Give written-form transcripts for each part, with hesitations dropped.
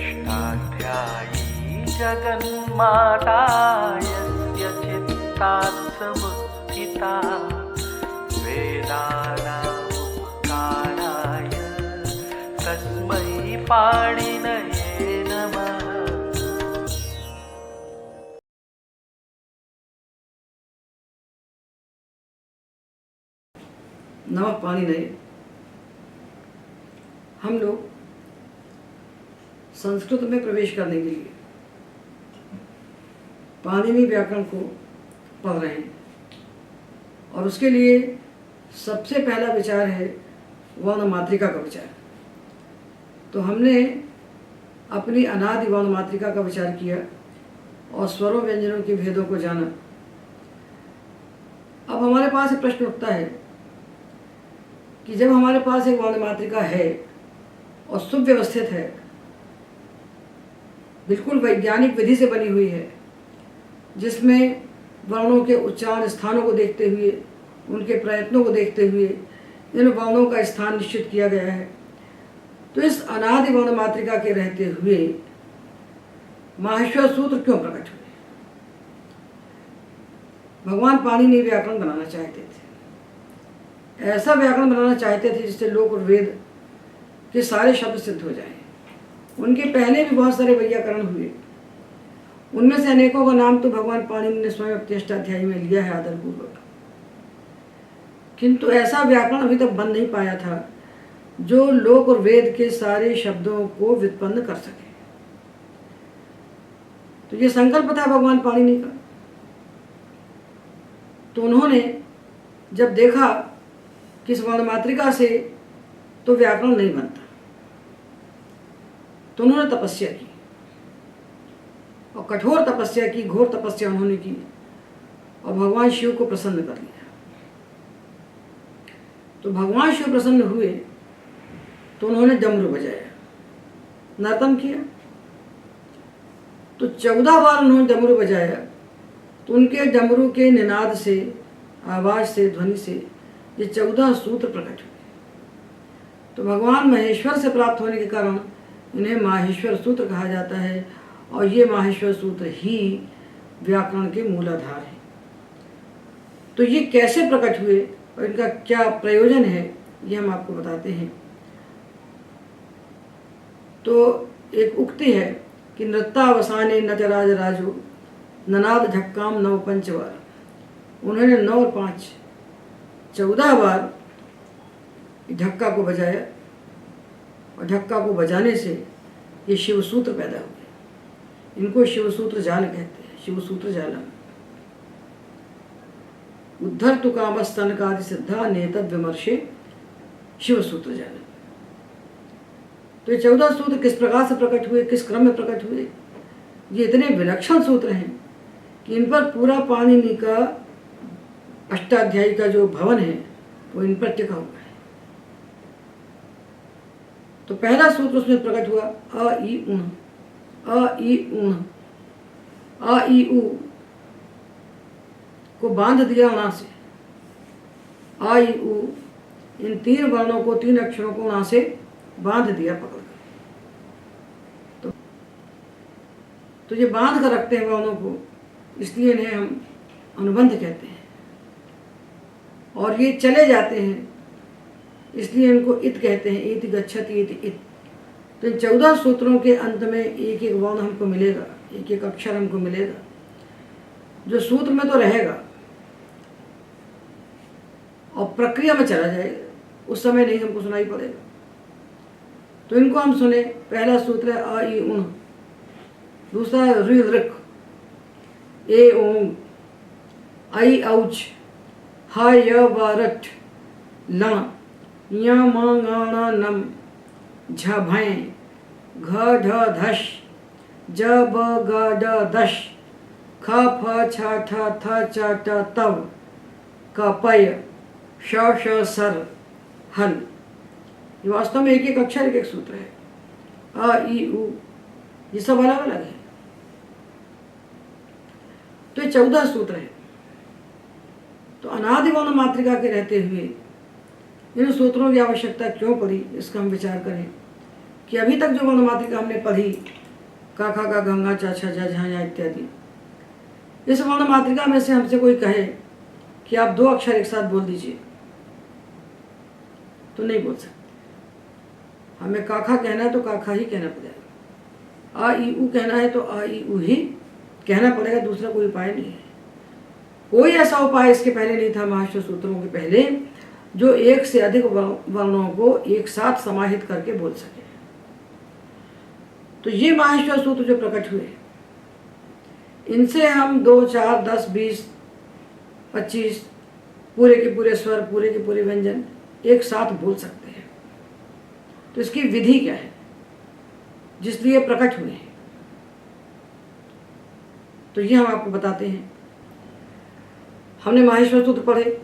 षष्ठाध्यायी जगन्माता यस्य चित्तात् समुत्थिता वेदानामुपकाराय तस्मै पाणिनये नमः। नमः पाणिनये। हम लोग संस्कृत में प्रवेश करने के लिए पाणिनि व्याकरण को पढ़ रहे हैं और उसके लिए सबसे पहला विचार है वर्ण मात्रिका का विचार। तो हमने अपनी अनादि वर्ण मात्रिका का विचार किया और स्वरों व्यंजनों के भेदों को जाना। अब हमारे पास एक प्रश्न उठता है कि जब हमारे पास एक वर्ण मात्रिका है और सुव्यवस्थित है, बिल्कुल वैज्ञानिक विधि से बनी हुई है, जिसमें वर्णों के उच्चारण स्थानों को देखते हुए, उनके प्रयत्नों को देखते हुए इन वर्णों का स्थान निश्चित किया गया है, तो इस अनादि वर्ण मात्रिका के रहते हुए माहेश्वर सूत्र क्यों प्रकट हुए? भगवान पाणिनि व्याकरण बनाना चाहते थे। ऐसा व्याकरण बनाना चाहते थे जिससे लोक और वेद के सारे शब्द सिद्ध हो जाएं। उनके पहले भी बहुत सारे वैयाकरण हुए, उनमें से अनेकों का नाम तो भगवान पाणिनि ने स्वयं अपने अष्टाध्यायी में लिया है आदरपूर्वक, किंतु ऐसा व्याकरण अभी तक बन नहीं पाया था जो लोक और वेद के सारे शब्दों को व्युत्पन्न कर सके। तो ये संकल्प था भगवान पाणिनि का। तो उन्होंने जब देखा कि इस वर्ण मात्रिका से तो व्याकरण नहीं बनता, तो उन्होंने तपस्या की और कठोर तपस्या की, घोर तपस्या उन्होंने की और भगवान शिव को प्रसन्न कर लिया। तो भगवान शिव प्रसन्न हुए तो उन्होंने डमरू बजाया, नर्तन किया। तो 14 बार उन्होंने डमरू बजाया। तो उनके डमरू के निनाद से, आवाज से, ध्वनि से ये 14 सूत्र प्रकट हुए। तो भगवान महेश्वर से प्राप्त होने के कारण इन्हें माहेश्वर सूत्र कहा जाता है और ये माहेश्वर सूत्र ही व्याकरण के मूलाधार है। तो ये कैसे प्रकट हुए और इनका क्या प्रयोजन है, ये हम आपको बताते हैं। तो एक उक्ति है कि नृत्यावसाने नटराज राजो ननाद झक्काम नव पंचवार। उन्होंने 9 और 5 14 बार ढक्का को बजाया और ढक्का को बजाने से ये शिव सूत्र पैदा हुए। इनको शिव सूत्र जाल कहते हैं, शिव सूत्र जालम। उद्धर तु कामस्तनकादि सिद्धा नेतद विमर्शे शिव सूत्र जालम। तो ये 14 सूत्र किस प्रकार से प्रकट हुए, किस क्रम में प्रकट हुए, ये इतने विलक्षण सूत्र हैं कि इन पर पूरा पाणिनि का अष्टाध्यायी का जो भवन है वो इन पर टिका हुआ है। तो पहला सूत्र उसमें प्रकट हुआ अ ई उण। अ ई उण, अ ई उ को बांध दिया उणा से। आ ई उ, इन 3 वर्णों को, 3 अक्षरों को उणा से बांध दिया पकड़ कर। तो ये बांध कर रखते हैं वर्णों को, इसलिए इन्हें हम अनुबंध कहते हैं। और ये चले जाते हैं इसलिए इनको इत कहते हैं। इति गच्छति इति इत। तो इन 14 सूत्रों के अंत में एक एक वर्ण हमको मिलेगा, एक एक अक्षर हमको मिलेगा जो सूत्र में तो रहेगा और प्रक्रिया में चला जाएगा, उस समय नहीं हमको सुनाई पड़ेगा। तो इनको हम सुने। पहला सूत्र है अ ई उण, दूसरा है ऋ ऋक, ए ओंग, आई औच, ह य व रट, ल य म ङ ण नम, झ भय, घ ढ धश, ज ब ग ड दश, ख फ छ ठ थ च ट तव, क पय, श श सर हल। ये वास्तव में एक एक अक्षर एक एक सूत्र है। अ ई उ ये सब अलग अलग है। तो ये 14 सूत्र है। तो अनादि वर्ण मात्रिका के रहते हुए इन सूत्रों की आवश्यकता क्यों पड़ी, इसका हम विचार करें कि अभी तक जो वर्णमात्रिका हमने पढ़ी, का खा का गंगा चा छा झा झा इत्यादि, इस वर्णमात्रिका में से हमसे कोई कहे कि आप 2 अक्षर एक साथ बोल दीजिए, तो नहीं बोल सकते। हमें काखा कहना है तो काखा ही कहना पड़ेगा, आ ई ऊ कहना है तो आ ई ऊ ही कहना पड़ेगा, दूसरा कोई उपाय नहीं है। कोई ऐसा उपाय इसके पहले नहीं था महाश्वेत सूत्रों के पहले जो एक से अधिक वर्णों को एक साथ समाहित करके बोल सके। तो ये महाश्वेत सूत्र जो प्रकट हुए, इनसे हम 2, 4, 10, 20, 25 पूरे के पूरे स्वर, पूरे के पूरे व्यंजन एक साथ बोल सकते हैं। तो इसकी विधि क्या है जिसलिए प्रकट हुए हैं, तो ये हम आपको बताते हैं। हमने माहेश्वर सूत्र पढ़े,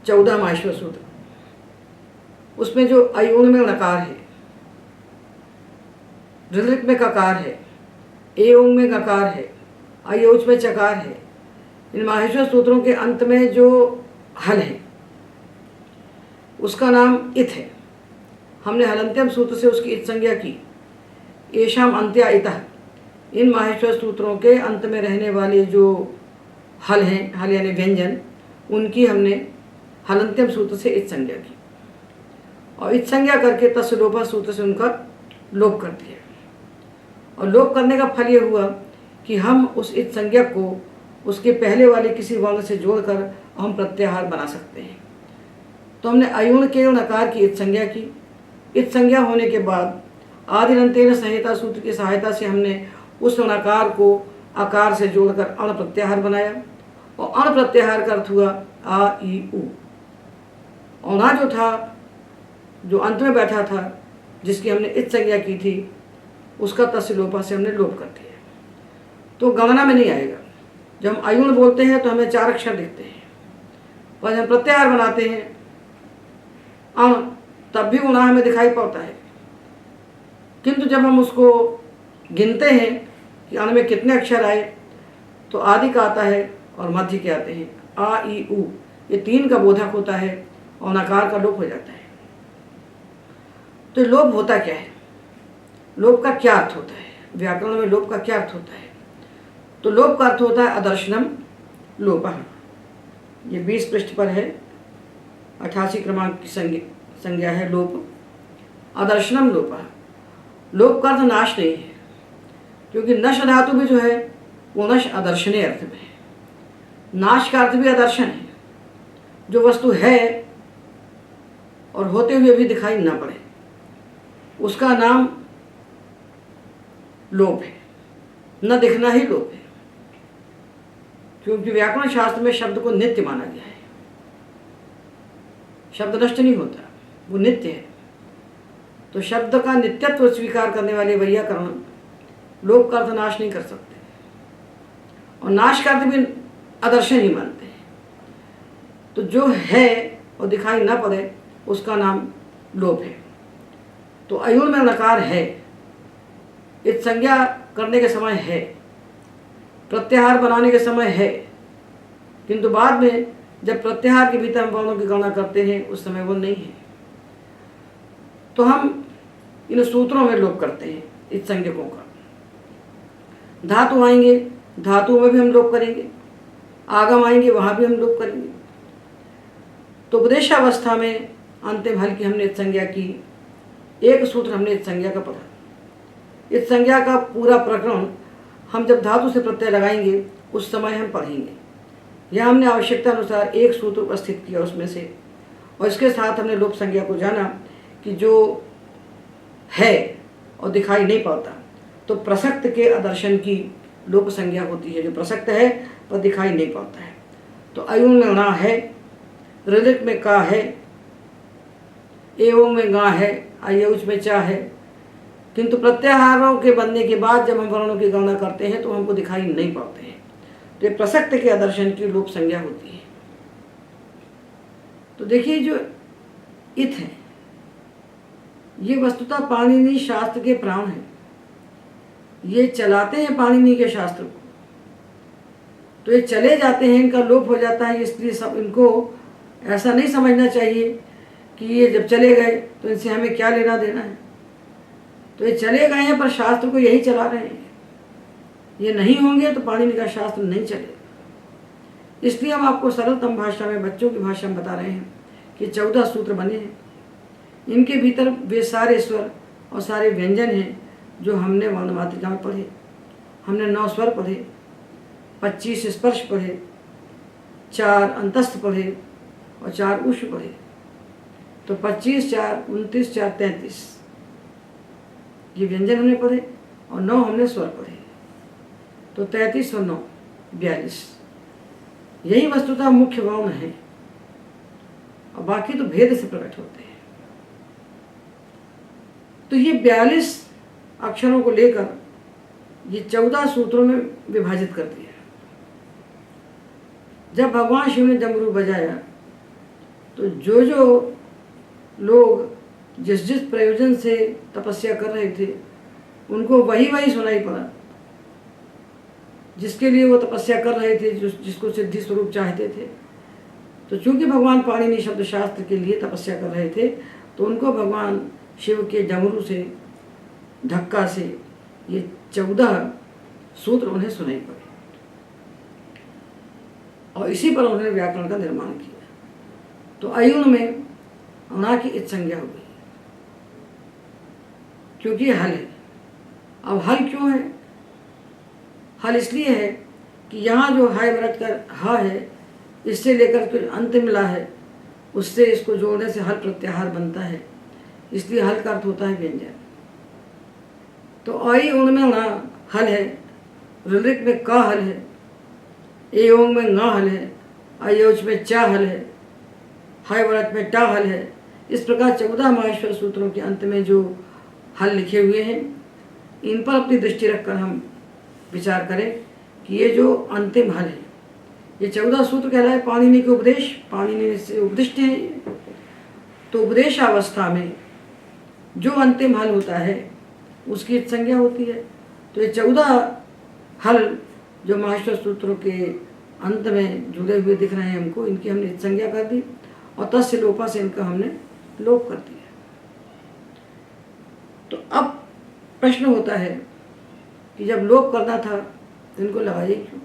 14 माहेश्वर सूत्र। उसमें जो अयोन में नकार है, ऋलिक में ककार है, एओंग में गकार है, अयोच में चकार है। इन माहेश्वर सूत्रों के अंत में जो हल है उसका नाम इत है। हमने हलंत्यम सूत्र से उसकी इत संज्ञा की, येषाम अंत्या इतः। इन माहेश्वर सूत्रों के अंत में रहने वाले जो हल हैं, हल यानी व्यंजन, उनकी हमने हलंत्यम सूत्र से इत संज्ञा की और इत संज्ञा करके तत्सलोपा सूत्र से उनका लोप कर दिया। और लोप करने का फल ये हुआ कि हम उस इत संज्ञा को उसके पहले वाले किसी वर्ण से जोड़कर हम प्रत्याहार बना सकते हैं। तो हमने अयुण के नकार की इत संज्ञा की। इत संज्ञा होने के बाद आदिरंतेन संहिता सूत्र की सहायता से हमने उस नकार को आकार से जोड़कर अण प्रत्याहार बनाया और अण प्रत्याहार का अर्थ हुआ आ ई उ। औना जो था, जो अंत में बैठा था, जिसकी हमने इत संज्ञा की थी, उसका तस्लोपा से हमने लोप कर दिया। तो गणना में नहीं आएगा। जब हम अयुण बोलते हैं तो हमें 4 अक्षर दिखते हैं, और जब प्रत्याहार बनाते हैं अण, तब भी उणा हमें दिखाई पड़ता है। किंतु जब हम उसको गिनते हैं कि अण में कितने अक्षर आए, तो आदि का आता है और मध्य के आते हैं, आ ई उ, ये 3 का बोधक होता है और नकार का लोप हो जाता है। तो लोप होता क्या है, लोप का क्या अर्थ होता है, व्याकरण में लोप का क्या अर्थ होता है? तो लोप का अर्थ होता है अदर्शनम लोपः। ये 20 पृष्ठ पर है, 88 क्रमांक की संज्ञा है लोप। अदर्शनम लोपः, लोप का अर्थ नाश नहीं है, क्योंकि नश धातु भी जो है वो नश अदर्शने अर्थ में है। नाश का अर्थ भी अदर्शन है, जो वस्तु है और होते हुए भी दिखाई न पड़े, उसका नाम लोप है। न दिखना ही लोप है, क्योंकि व्याकरण शास्त्र में शब्द को नित्य माना गया है। शब्द नष्ट नहीं होता, वो नित्य है। तो शब्द का नित्यत्व स्वीकार करने वाले वैयाकरण लोप का अर्थ नाश नहीं कर सकते, और नाश का अर्थ भी अदर्शन ही मानते हैं। तो जो है और दिखाई न पड़े, उसका नाम लोप है। तो अयुण में नकार है, इत संज्ञा करने के समय है, प्रत्याहार बनाने के समय है, किंतु बाद में जब प्रत्याहार के भीतर हम वर्णों की गणना करते हैं उस समय वो नहीं है। तो हम इन सूत्रों में लोप करते हैं इत संज्ञकों का। धातु आएंगे, धातुओं में भी हम लोप करेंगे, आगम आएंगे, वहाँ भी हम लोप करेंगे। तो उपदेशावस्था में अंतिम हल की हमने इत संज्ञा की, एक सूत्र हमने इत संज्ञा का पढ़ा। इस संज्ञा का पूरा प्रकरण हम जब धातु से प्रत्यय लगाएंगे उस समय हम पढ़ेंगे। यह हमने आवश्यकता अनुसार एक सूत्र उपस्थित किया उसमें से, और इसके साथ हमने लोप संज्ञा को जाना कि जो है और दिखाई नहीं पड़ता, तो प्रसक्त के अदर्शन की लोप संज्ञा होती है। जो प्रसक्त है पर दिखाई नहीं पड़ता है। तो अयुण में णा है, ऋलिक में का है, एवं में गा है, अयौच में चा है, किंतु प्रत्याहारों के बनने के बाद जब हम वर्णों की गणना करते हैं तो हमको दिखाई नहीं पड़ते हैं। तो ये प्रसक्त के आदर्शन की लोप संज्ञा होती है। तो देखिए, जो इत है ये वस्तुतः पाणिनि शास्त्र के प्राण हैं। ये चलाते हैं पाणिनि के शास्त्र को, तो ये चले जाते हैं, इनका लोप हो जाता है। इसलिए सब इनको ऐसा नहीं समझना चाहिए कि ये जब चले गए तो इनसे हमें क्या लेना देना है। तो ये चले गए हैं, पर शास्त्र को यही चला रहे हैं। ये नहीं होंगे तो पाणिनि का शास्त्र नहीं चलेगा। इसलिए हम आपको सरलतम भाषा में, बच्चों की भाषा में बता रहे हैं कि 14 सूत्र बने हैं। इनके भीतर वे सारे स्वर और सारे व्यंजन हैं जो हमने वर्ण मातृका में पढ़े। हमने 9 स्वर पढ़े, 25 स्पर्श पढ़े, 4 अंतस्थ पढ़े और 4 उष्ण पढ़े। तो 25, 4, 29, 4, 33 ये व्यंजन हमने पढ़े और 9 हमने स्वर पढ़े। तो 33 और 9 42। यही वस्तुतः मुख्य वर्ण है और बाकी तो भेद से प्रकट होते हैं। तो ये 42 अक्षरों को लेकर ये 14 सूत्रों में विभाजित कर दिया। जब भगवान शिव ने डमरू बजाया तो जो जो लोग जिस जिस प्रयोजन से तपस्या कर रहे थे उनको वही वही सुनाई पड़ा जिसके लिए वो तपस्या कर रहे थे, जिसको सिद्धि स्वरूप चाहते थे। तो चूंकि भगवान पाणिनि शब्द शास्त्र के लिए तपस्या कर रहे थे तो उनको भगवान शिव के डमरू से, धक्का से ये 14 सूत्र उन्हें सुनाई पड़े और इसी पर उन्होंने व्याकरण का निर्माण किया। तो अयुण में अणा की इत संज्ञा हो गई क्योंकि ये हल है। अब हल क्यों है? हल इसलिए है कि यहाँ जो हाय व्रत का हा है, इससे लेकर के अंत मिला है, उससे इसको जोड़ने से हल प्रत्याहार बनता है। इसलिए हल का अर्थ होता है व्यंजन। तो आई उण में ना हल है, ऋलिक में का हल है, ए ओंग में गा हल है, अयोच में चा हल है, हाय व्रत में टा हल है। इस प्रकार 14 माहेश्वर सूत्रों के अंत में जो हल लिखे हुए हैं, इन पर अपनी दृष्टि रखकर हम विचार करें कि ये जो अंतिम हल है, ये 14 सूत्र कहलाए पाणिनि के उपदेश, पाणिनि से उपदिष्ट हैं। तो उपदेशावस्था में जो अंतिम हल होता है उसकी संज्ञा होती है। तो ये 14 हल जो माहेश्वर सूत्रों के अंत में जुड़े हुए दिख रहे हैं हमको, इनकी हमने संज्ञा कर दी और तस्य लोपा से इनका हमने लोप कर दिया। तो अब प्रश्न होता है कि जब लोप करना था तो इनको लगाइए क्यों?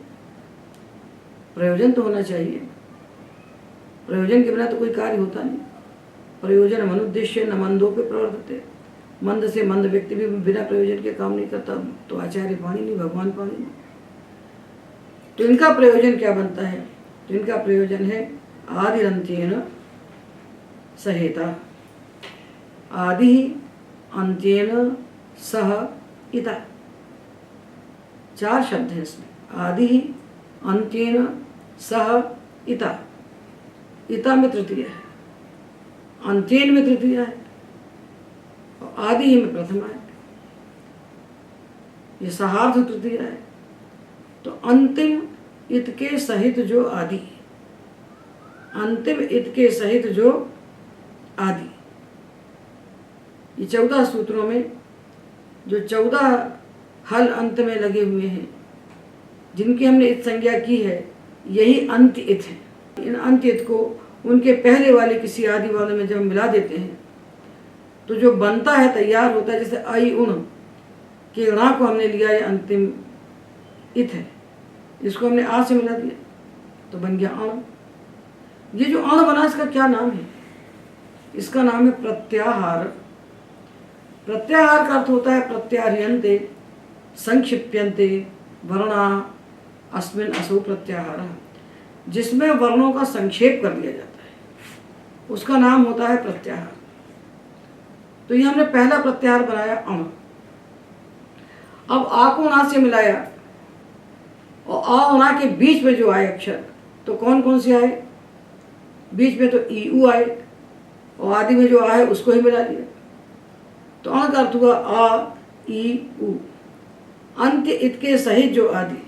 प्रयोजन तो होना चाहिए। प्रयोजन के बिना तो कोई कार्य होता नहीं। प्रयोजन मनुद्देश्य न मंदों पे प्रवर्तते। मंद से मंद व्यक्ति भी बिना प्रयोजन के काम नहीं करता। तो आचार्य पाणिनि, भगवान पाणिनि, तो इनका प्रयोजन क्या बनता है? तो इनका प्रयोजन है आदिरंत्येन सहेता, आदि अंत्येन सह इता। 4 शब्द हैं इसमें। आदि अंत्येन सह इता। इता में तृतीय है, अंत्येन में तृतीय है और आदि ही में प्रथमा है। ये सहार्थ तृतीय है। तो अंतिम इत के सहित जो आदि, अंतिम इत के सहित जो आदि, ये 14 सूत्रों में जो 14 हल अंत में लगे हुए हैं, जिनकी हमने इत संज्ञा की है, यही अंत इत है। इन अंत इत को उनके पहले वाले किसी आदि वाले में जब मिला देते हैं तो जो बनता है, तैयार होता है। जैसे आई उण के णा को हमने लिया, ये अंतिम इत है, इसको हमने आ से मिला दिया तो बन गया अण। ये जो अण बना, इसका क्या नाम है? इसका नाम है प्रत्याहार। प्रत्याहार का अर्थ होता है प्रत्याह्रियन्ते, संक्षिप्यन्ते वर्णा अस्मिन् असौ प्रत्याहार। जिसमें वर्णों का संक्षेप कर दिया जाता है उसका नाम होता है प्रत्याहार। तो ये हमने पहला प्रत्याहार बनाया अण। अब आ को ना से मिलाया और आ और ना के बीच में जो आए अक्षर, तो कौन कौन से आए? बीच में तो ई उ आए और आदि में जो आ है उसको ही मिला दिया। तो अण का अर्थ हुआ आ ई उ। अंत्य इत के सहित जो आदि,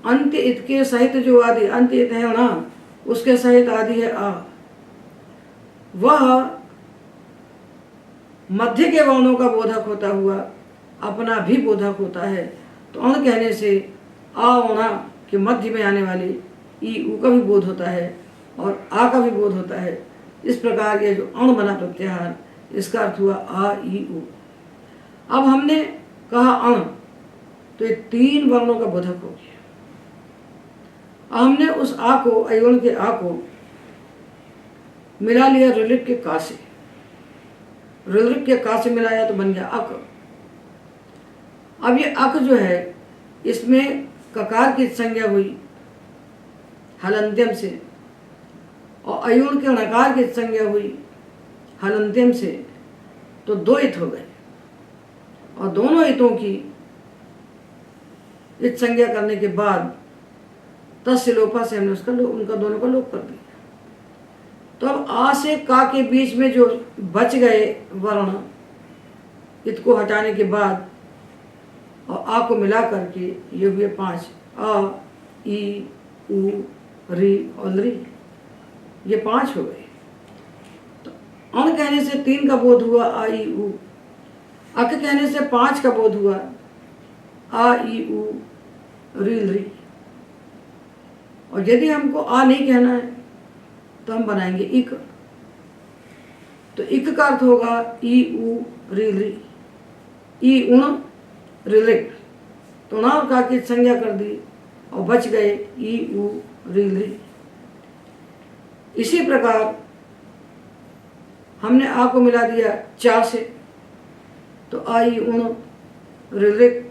अंत्य इत के सहित जो आदि, अंत्य इत है ना, उसके सहित आदि है आ। वह मध्य के वर्णों का बोधक होता हुआ अपना भी बोधक होता है। तो अण कहने से आ ओणा के मध्य में आने वाली ई उ का भी बोध होता है और आ का भी बोध होता है। इस प्रकार ये जो अण बना प्रत्याहार, इसका अर्थ हुआ आ ई उ। अब हमने कहा अण, तो ये 3 वर्णों का बोधक हो गया। अब हमने उस आ को, अयोण के आ को मिला लिया ऋलिक के का से, ऋलिक के का से मिलाया तो बन गया अक। अब ये अक जो है, इसमें ककार की संज्ञा हुई हलंत्यम से, और अयोण के णकार की संज्ञा हुई हलंत्यम से, तो 2 इत हो गए। और दोनों हितों की इत संज्ञा करने के बाद तस्य लोपा से हमने उनका दोनों का लोप कर दिया। तो अब आ से का के बीच में जो बच गए वर्ण, इत को हटाने के बाद और आ को मिला करके ये हुए 5, आ, ई, उ, री और ली, ये 5 हो गए। तो अण कहने से 3 का बोध हुआ आ, ई, उ। अक कहने से 5 का बोध हुआ आ, ई, उ, री, ली। और यदि हमको आ नहीं कहना है तो हम बनाएंगे इक। तो इक का अर्थ होगा ई, उ, री, ली। ई उण ऋलिक, तो ना और का की संज्ञा कर दी और बच गए ई, उ, री, ली। इसी प्रकार हमने आ को मिला दिया चा से, तो आई उण ऋलिक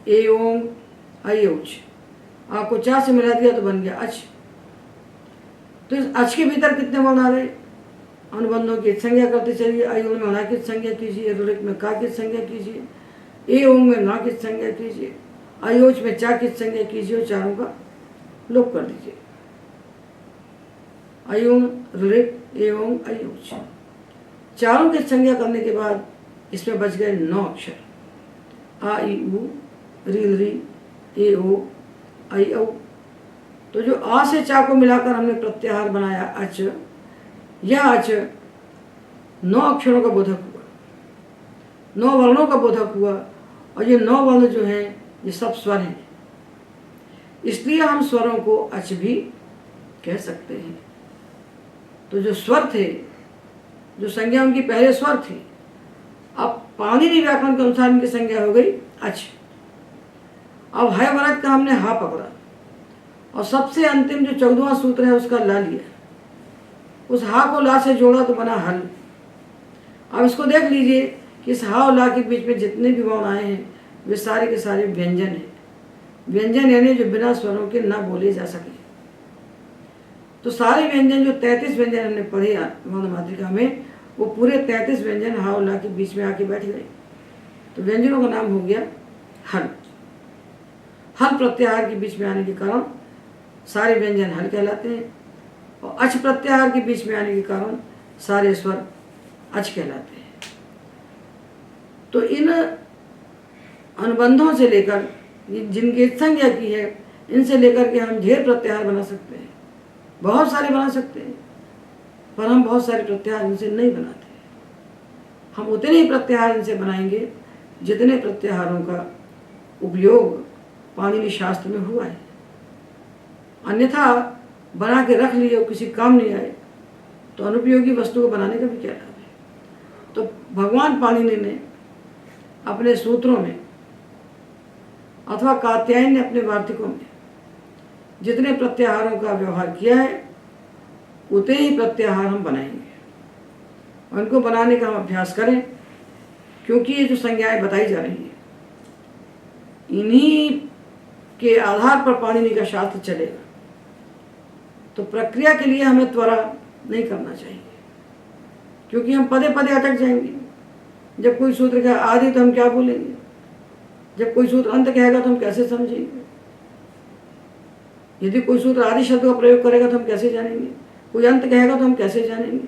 ए ओंग आई औच। आ को चा से मिला दिया तो बन गया अच। तो इस अच के भीतर कितने वर्ण आ गए? अनुबंधों की संज्ञा करते चलिए। अयोन में णा की संज्ञा कीजिए, ऋलिक में का की संज्ञा कीजिए, ए ओंग में ना की संज्ञा कीजिए, अयोच में चा की संज्ञा कीजिए और चारों का लोप कर दीजिए। अयोन, ऋलिक, ए ओंग, अयोच, चारों की संज्ञा करने के बाद इसमें बच गए 9 अक्षर, आ, ई, उ, री, ली, ए, ओ, आई, औ। तो जो आ से चा को मिलाकर हमने प्रत्याहार बनाया अच, यह अच 9 अक्षरों का बोधक हुआ, 9 वर्णों का बोधक हुआ। और ये 9 वर्ण जो हैं ये सब स्वर हैं, इसलिए हम स्वरों को अच भी कह सकते हैं। तो जो स्वर थे, जो संज्ञा उनकी पहले स्वर थी, अब पाणिनि व्याकरण के अनुसार इनकी संज्ञा हो गई अच। अब है वर्ग का हमने हा पकड़ा और सबसे अंतिम जो 14वां सूत्र है उसका ला लिया, उस हा को ला से जोड़ा तो बना हल। अब इसको देख लीजिए कि इस हा और ला के बीच में जितने भी वर्ण आए हैं वे सारे के सारे व्यंजन हैं। व्यंजन यानी जो बिना स्वरों के ना बोले जा सके। तो सारे व्यंजन जो 33 व्यंजन हमने पढ़े वर्ण मातृका में, वो पूरे 33 व्यंजन हा और ला के बीच में आके बैठ गए। तो व्यंजनों का नाम हो गया हल। हल प्रत्याहार के बीच में आने के कारण सारे व्यंजन हल कहलाते हैं, और अच प्रत्याहार के बीच में आने के कारण सारे स्वर अच कहलाते हैं। तो इन अनुबंधों से लेकर, जिनकी संज्ञा की है, इनसे लेकर के हम ढेर प्रत्याहार बना सकते हैं, बहुत सारे बना सकते हैं, पर हम बहुत सारे प्रत्याहार इनसे नहीं बनाते। हम उतने ही प्रत्याहार इनसे बनाएंगे जितने प्रत्याहारों का उपयोग पाणिनि शास्त्र में हुआ है। अन्यथा बना के रख लिए और किसी काम नहीं आए तो अनुपयोगी वस्तु को बनाने का भी क्या लाभ है। तो भगवान पाणिनि ने अपने सूत्रों में अथवा कात्यायन ने अपने वार्तिकों में जितने प्रत्याहारों का व्यवहार किया है, उतने ही प्रत्याहार हम बनाएंगे। उनको बनाने का हम अभ्यास करें, क्योंकि ये जो संज्ञाएं बताई जा रही हैं, इन्हीं के आधार पर पाणिनि का शास्त्र चलेगा। तो प्रक्रिया के लिए हमें त्वरा नहीं करना चाहिए, क्योंकि हम पदे पदे अटक जाएंगे। जब कोई सूत्र का आदि तो हम क्या बोलेंगे, जब कोई सूत्र अंत कहेगा तो हम कैसे समझेंगे, यदि कोई सूत्र आदि शब्द का प्रयोग करेगा तो हम कैसे जानेंगे, कोई अंत कहेगा तो हम कैसे जानेंगे,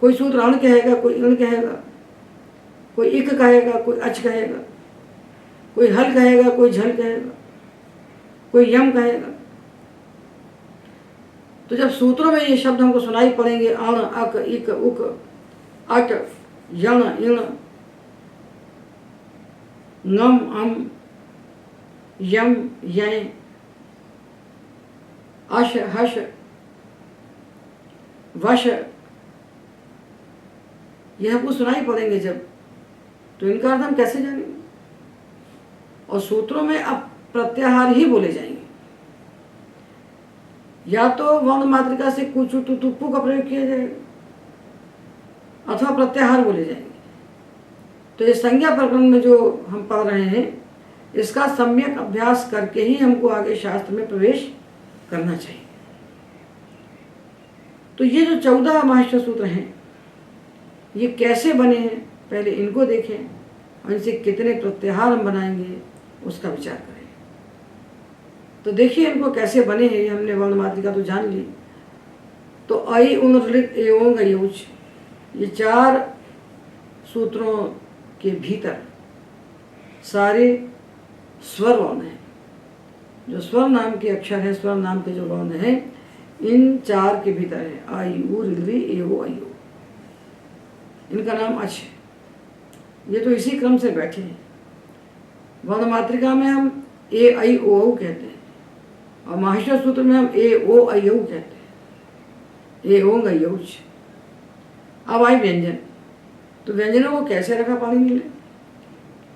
कोई सूत्र अण कहेगा, कोई इण कहेगा, कोई इक कहेगा, कोई अच कहेगा, कोई हल कहेगा, कोई झल कहेगा, कोई यम कहेगा। तो जब सूत्रों में ये शब्द हमको सुनाई पड़ेंगे, अण, अक, इक, उक, अट, यण, इण, ngम, अम, यम, यय, अश, हश, वश, यह हमको सुनाई पड़ेंगे जब, तो इनका अर्थ हम कैसे जानेंगे? और सूत्रों में अब प्रत्याहार ही बोले जाएंगे, या तो वर्ण मात्रिका से कुचु टु तुप्पू का प्रयोग किया जाएगा अथवा प्रत्याहार बोले जाएंगे। तो ये संज्ञा प्रकरण में जो हम पढ़ रहे हैं, इसका सम्यक अभ्यास करके ही हमको आगे शास्त्र में प्रवेश करना चाहिए। तो ये जो 14 माहेश्वर सूत्र हैं, ये कैसे बने हैं, पहले इनको देखें और इनसे कितने प्रत्याहार हम बनाएंगे उसका विचार करें। तो देखिए इनको कैसे बने हैं। ये हमने वर्ण मात्रिका तो जान ली। तो ऐ उन ऋ ए ओंग यौच, ये 4 सूत्रों के भीतर सारे स्वर वर्ण हैं। जो स्वर नाम के अक्षर हैं, स्वर नाम के जो वर्ण हैं, इन 4 के भीतर है आई उ ऋ ए ओ ऐ ओ। इनका नाम अच है। ये तो इसी क्रम से बैठे हैं। वर्ण मात्रिका में हम ए ऐ ओ औ कहते हैं और माहेश्वर सूत्र में हम ए ओ ऐ औ कहते हैं, ए ओंग ऐ औच। अब आई व्यंजन। तो व्यंजनों को कैसे रखा पाणिनि ने?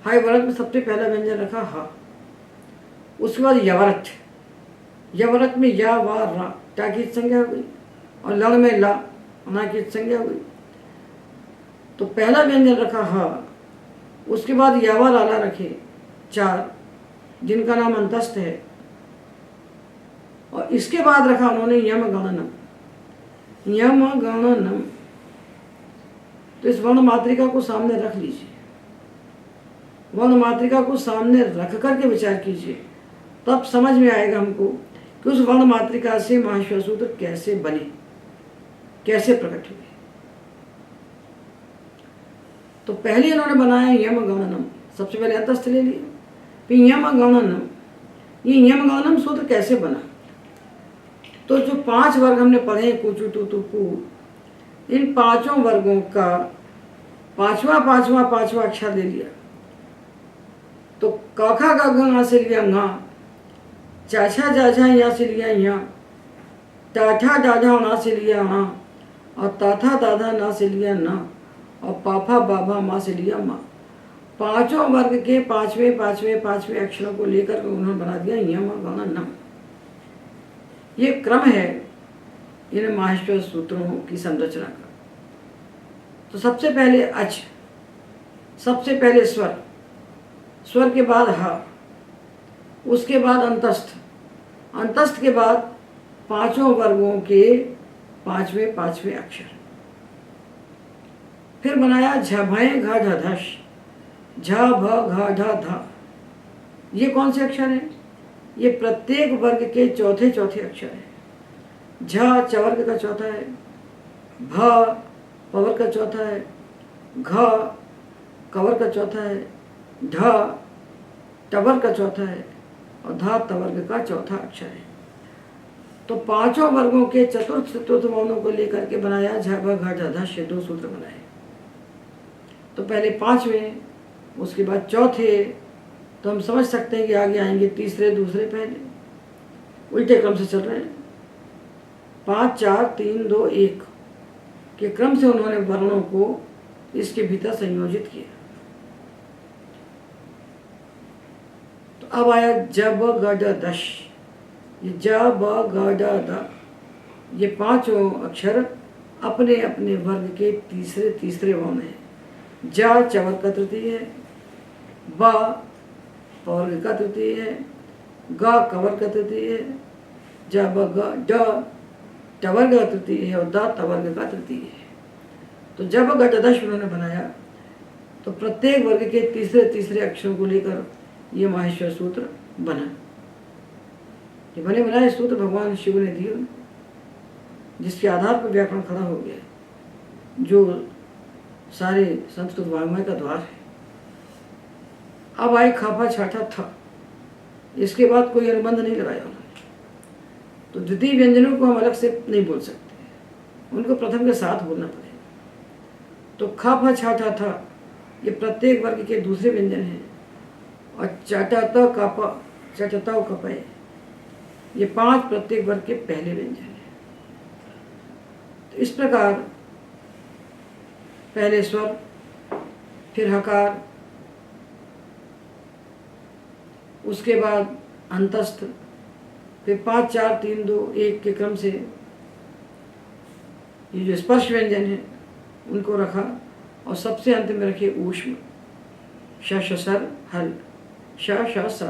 हाय वर्ग में सबसे पहला व्यंजन रखा हा, उसके बाद यवरट। यवरट में या वा रा टा की संज्ञा हो गई और लण में ला ना की संज्ञा हो गई। तो पहला व्यंजन रखा हा, उसके बाद यावा लाला रखे 4, जिनका नाम अंतस्थ है, और इसके बाद रखा उन्होंने यम गणनम। यम गणनम। तो इस वर्ण मात्रिका को सामने रख लीजिए। वर्ण मात्रिका को सामने रख करके विचार कीजिए, तब समझ में आएगा हमको कि उस वर्ण मात्रिका से माहेश्वर सूत्र कैसे बने, कैसे प्रकट हुए। तो पहले इन्होंने बनाया यम गणनम। सबसे पहले अंतस्थ ले लिया, फिर यम गणनम। ये यम गणनम सूत्र कैसे बना? तो जो 5 वर्ग हमने पढ़े, कुचु टु तुप्पू, इन 5 वर्गों का पांचवा अक्षर ले लिया। तो काखा का गा से लिया गा, चाछा जाझा यहाँ से लिया यहाँ, टाठा डाढ़ा ना से लिया हाँ, और ताथा दाधा ना से लिया ना, और पाफा बाबा माँ से लिया माँ। 5 वर्ग के पांचवें अक्षरों को लेकर उन्होंने बना दिया यम गणनम। ये क्रम है इन माहेश्वर सूत्रों की संरचना का। तो सबसे पहले अच, सबसे पहले स्वर, स्वर के बाद हा, उसके बाद अंतस्थ, अंतस्थ के बाद 5 वर्गों के पांचवें अक्षर। फिर बनाया झ भय घ ढ धश, झ भ घ ढ ध। ये कौन से अक्षर हैं? ये प्रत्येक वर्ग के चौथे अक्षर हैं। झ चवर्ग का चौथा है, भ पवर्ग का चौथा है, घ कवर्ग का चौथा है, ढ टवर्ग का चौथा है, और धा तवर्ग का चौथा अक्षर है। तो 5 वर्गों के चतुर्थ वर्णों को लेकर के बनाया झ भ घ ढ ध से 2 सूत्र बनाए। तो पहले 5वें, उसके बाद चौथे। तो हम समझ सकते हैं कि आगे आएंगे तीसरे, दूसरे, पहले, उल्टे क्रम से चल रहे हैं। 5 4 3 2 1 के क्रम से उन्होंने वर्णों को इसके भीतर संयोजित किया। तो अब आया ज ब ग ड दश। ये ज ब ग ड द, ये 5 अक्षर अपने अपने वर्ग के तीसरे वर्ण हैं। ज चवर्ग का तृतीय है, ब पवर्ग का तृतीय है, ग कवर्ग का तृतीय है, ज ब ग ड टवर्ग का तृतीय है, और द तवर्ग का तृतीय है। तो जब ग ड दश उन्होंने बनाया, तो प्रत्येक वर्ग के तीसरे अक्षरों को लेकर ये माहेश्वर सूत्र बना। ये बने बनाए सूत्र भगवान शिव ने दिए, जिसके आधार पर व्याकरण खड़ा हो गया, जो सारे संस्कृत वाङ्मय का द्वार है। अब आए खाफा छाठा था, इसके बाद कोई अनुबंध नहीं लगाया उन्होंने। तो द्वितीय व्यंजनों को हम अलग से नहीं बोल सकते, उनको प्रथम के साथ बोलना पड़ेगा। तो खाफा छाठा था, ये प्रत्येक वर्ग के दूसरे व्यंजन हैं, और चाटा कापा चटता कपय, ये 5 प्रत्येक वर्ग के पहले व्यंजन हैं। तो इस प्रकार पहले स्वर, फिर हकार, उसके बाद अंतस्थ, फिर 5 4 3 2 1 के क्रम से ये जो स्पर्श व्यंजन है उनको रखा, और सबसे अंत में रखे ऊष्म, श श सर हल, श श स।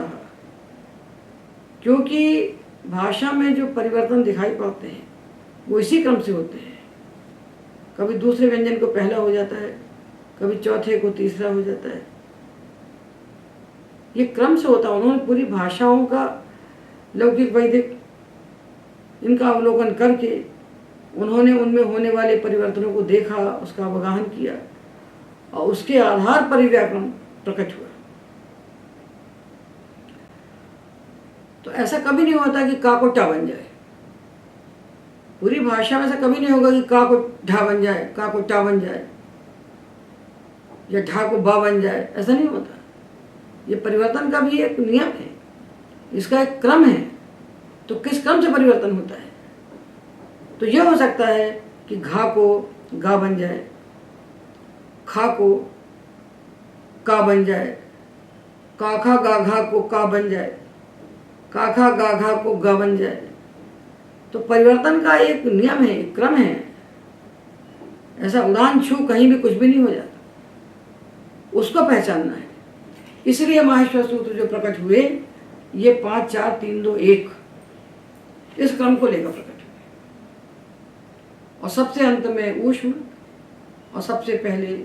क्योंकि भाषा में जो परिवर्तन दिखाई पड़ते हैं वो इसी क्रम से होते हैं। कभी दूसरे व्यंजन को पहला हो जाता है, कभी चौथे को तीसरा हो जाता है, ये क्रम से होता है। उन्होंने पूरी भाषाओं का लौकिक वैदिक इनका अवलोकन करके उन्होंने उनमें होने वाले परिवर्तनों को देखा, उसका अवगाहन किया, और उसके आधार पर ही व्याकरण प्रकट हुआ। तो ऐसा कभी नहीं होता कि का को टा बन जाए। पूरी भाषा में ऐसा कभी नहीं होगा कि का को ढा बन जाए, का को टा बन जाए, या ढा को बा बन जाए, ऐसा नहीं होता। ये परिवर्तन का भी एक नियम है, इसका एक क्रम है। तो किस क्रम से परिवर्तन होता है? तो यह हो सकता है कि घा को गा बन जाए, खा को का बन जाए, काखा गा घा को का बन जाए, काखा गा घा को गा बन जाए। तो परिवर्तन का एक नियम है, एक क्रम है। ऐसा उड़ान छू कहीं भी कुछ भी नहीं हो जाता, उसको पहचानना है। इसलिए माहेश्वर सूत्र जो प्रकट हुए ये 5 4 3 2 1 इस क्रम को लेकर प्रकट हुए, और सबसे अंत में ऊष्म, और सबसे पहले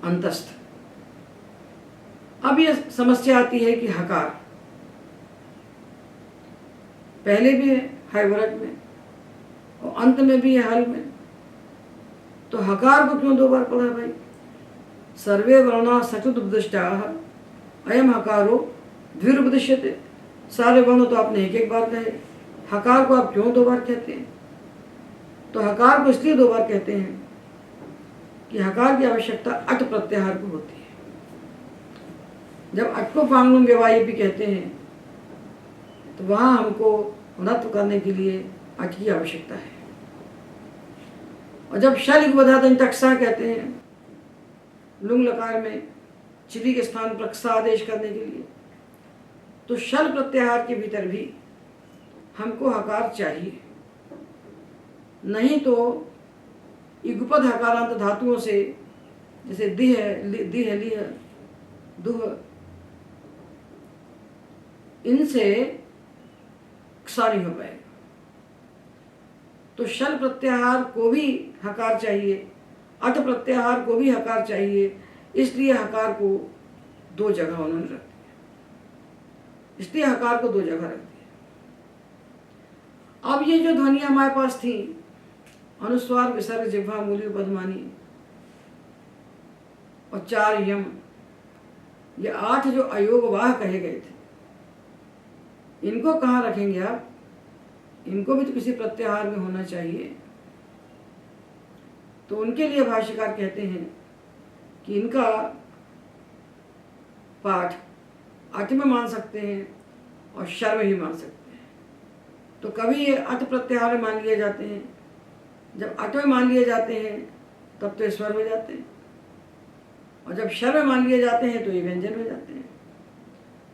अंतस्थ। अब यह समस्या आती है कि हकार पहले भी है वर्ग में और अंत में भी है हल में, तो हकार को क्यों 2 बार पढ़ा भाई? सर्वे वर्णा सकृत उपदिष्टाः अयम हकारो द्विरुपदिश्यते। सारे वर्ण तो आपने एक बार कहे, हकार को आप क्यों 2 बार कहते हैं? तो हकार को इसलिए 2 बार कहते हैं कि हकार की आवश्यकता अट प्रत्याहार को होती है। जब अट को पांगनुम व्यवायी भी कहते हैं तो वहाँ हमको नत्व करने के लिए अट की आवश्यकता है। और जब शल बधातन टक्सा कहते हैं लुंग लकार में चिली के स्थान पर क्सा आदेश करने के लिए, तो शल प्रत्याहार के भीतर भी हमको हकार चाहिए। नहीं तो युगपद हकारांत धातुओं से, जैसे दिह है, लिह, दुह, इनसे क्सा नहीं हो पाएगा। तो शल प्रत्याहार को भी हकार चाहिए, अट प्रत्याहार को भी हकार चाहिए, इसलिए हकार को 2 जगह उन्होंने रख दिया। इसलिए हकार को 2 जगह रख दिया। अब ये जो ध्वनि हमारे पास थी, अनुस्वार, विसर्ग, जिह्वा, मूली, बदमानी और 4 यम, ये 8 जो अयोगवाह कहे गए थे, इनको कहाँ रखेंगे आप? इनको भी तो किसी प्रत्याहार में होना चाहिए। तो उनके लिए भाष्यकार कहते हैं कि इनका पाठ अट में मान सकते हैं और शर में भी मान सकते हैं। तो कभी ये अट प्रत्याहार में मान लिए जाते हैं, जब अट में मान लिए जाते हैं तब तो ये स्वर में जाते हैं, और जब शर में मान लिए जाते हैं तो ये व्यंजन में जाते हैं।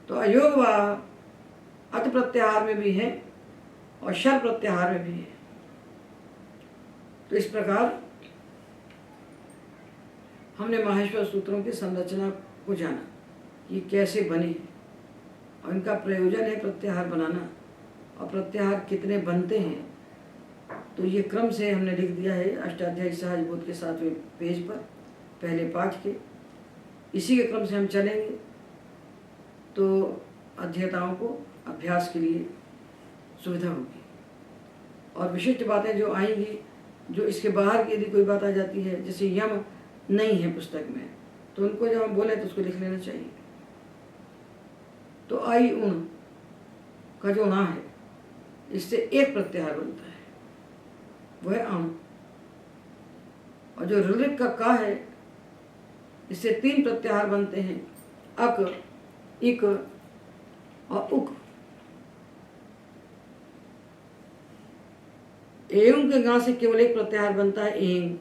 तो अयोगवाह अट प्रत्याहार में भी है और शर प्रत्याहार में भी है। तो इस प्रकार हमने माहेश्वर सूत्रों की संरचना को जाना, ये कैसे बने और इनका प्रयोजन है प्रत्याहार बनाना, और प्रत्याहार कितने बनते हैं। तो ये क्रम से हमने लिख दिया है अष्टाध्यायी सहज बोध के 7वें पेज पर, पहले पाठ के। इसी के क्रम से हम चलेंगे तो अध्येताओं को अभ्यास के लिए सुविधा होगी। और विशिष्ट बातें जो आएंगी, जो इसके बाहर की यदि कोई बात आ जाती है, जैसे यम नहीं है पुस्तक में, तो उनको जब हम बोले तो उसको लिख लेना चाहिए। तो आई उन का जो ना है, इससे एक प्रत्याहार बनता है, वह है आम। और जो ऋलिक का का है, इससे 3 प्रत्याहार बनते हैं, अक, इक और उक। एवं के गा से केवल एक प्रत्याहार बनता है, एंग।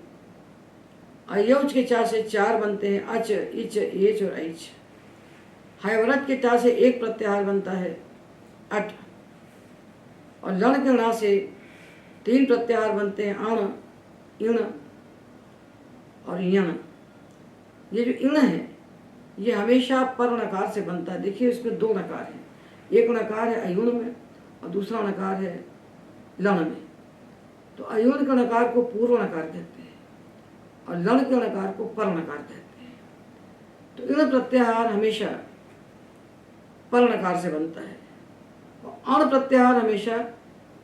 अयौच के 4 से 4 बनते हैं, अच, इच, एच और ऐच। हैवरत के टा से एक प्रत्याहार बनता है अट, और लण के णा से 3 प्रत्याहार बनते हैं अण, इण और यण। ये जो इण है ये हमेशा पर नकार से बनता है। देखिए इसमें 2 नकार हैं, एक नकार है अयुण में और दूसरा नकार है लण में। तो अयुण के नकार को पूर्व नकार कहते हैं और लण के नकार को पर नकार कहते हैं। तो इण प्रत्याहार हमेशा पर नकार से बनता है और अण प्रत्याहार हमेशा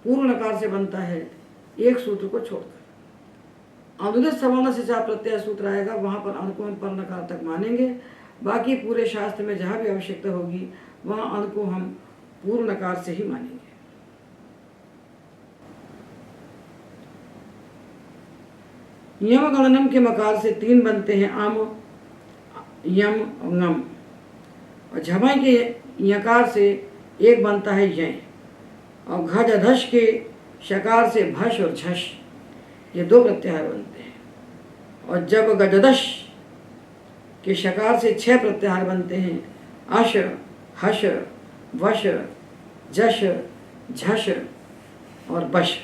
पूर्व नकार से बनता है, एक सूत्र को छोड़कर। अनुदित सवर्ण से जहाँ प्रत्यय सूत्र आएगा वहाँ पर अण को हम पर नकार तक मानेंगे, बाकी पूरे शास्त्र में जहाँ भी आवश्यकता होगी वहाँ अण को हम पूर्व नकार से ही मानेंगे। यम गणनम के मकार से 3 बनते हैं आम, यम और ngम, और झमाई के यकार से 1 बनता है यय, और घज धश के शकार से भश और झश, ये 2 प्रत्याहार बनते हैं। और जब गजदश के शकार से 6 प्रत्याहार बनते हैं अश, हश, वश, जश, झश और बश।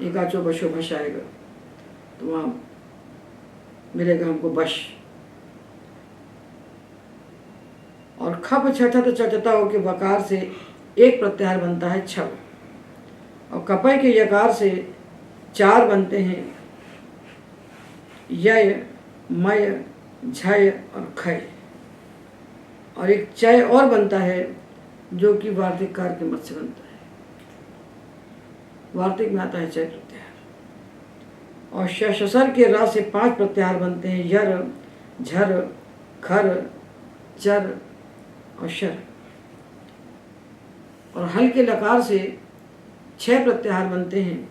एकाचो बशो भश आएगा तो वहाँ मिलेगा हमको बश। और खप छठत चटता हो के वकार से 1 प्रत्याहार बनता है छव, और कपय के यकार से 4 बनते हैं यय, मय, झय और खय, और एक चय और बनता है जो कि वार्तिक कार के मत से बनता है। वार्तिक में आता है चय प्रत्याहार। और शशर के रा से 5 प्रत्याहार बनते हैं यर, झर, खर, चर और शर। और हल के लकार से 6 प्रत्याहार बनते हैं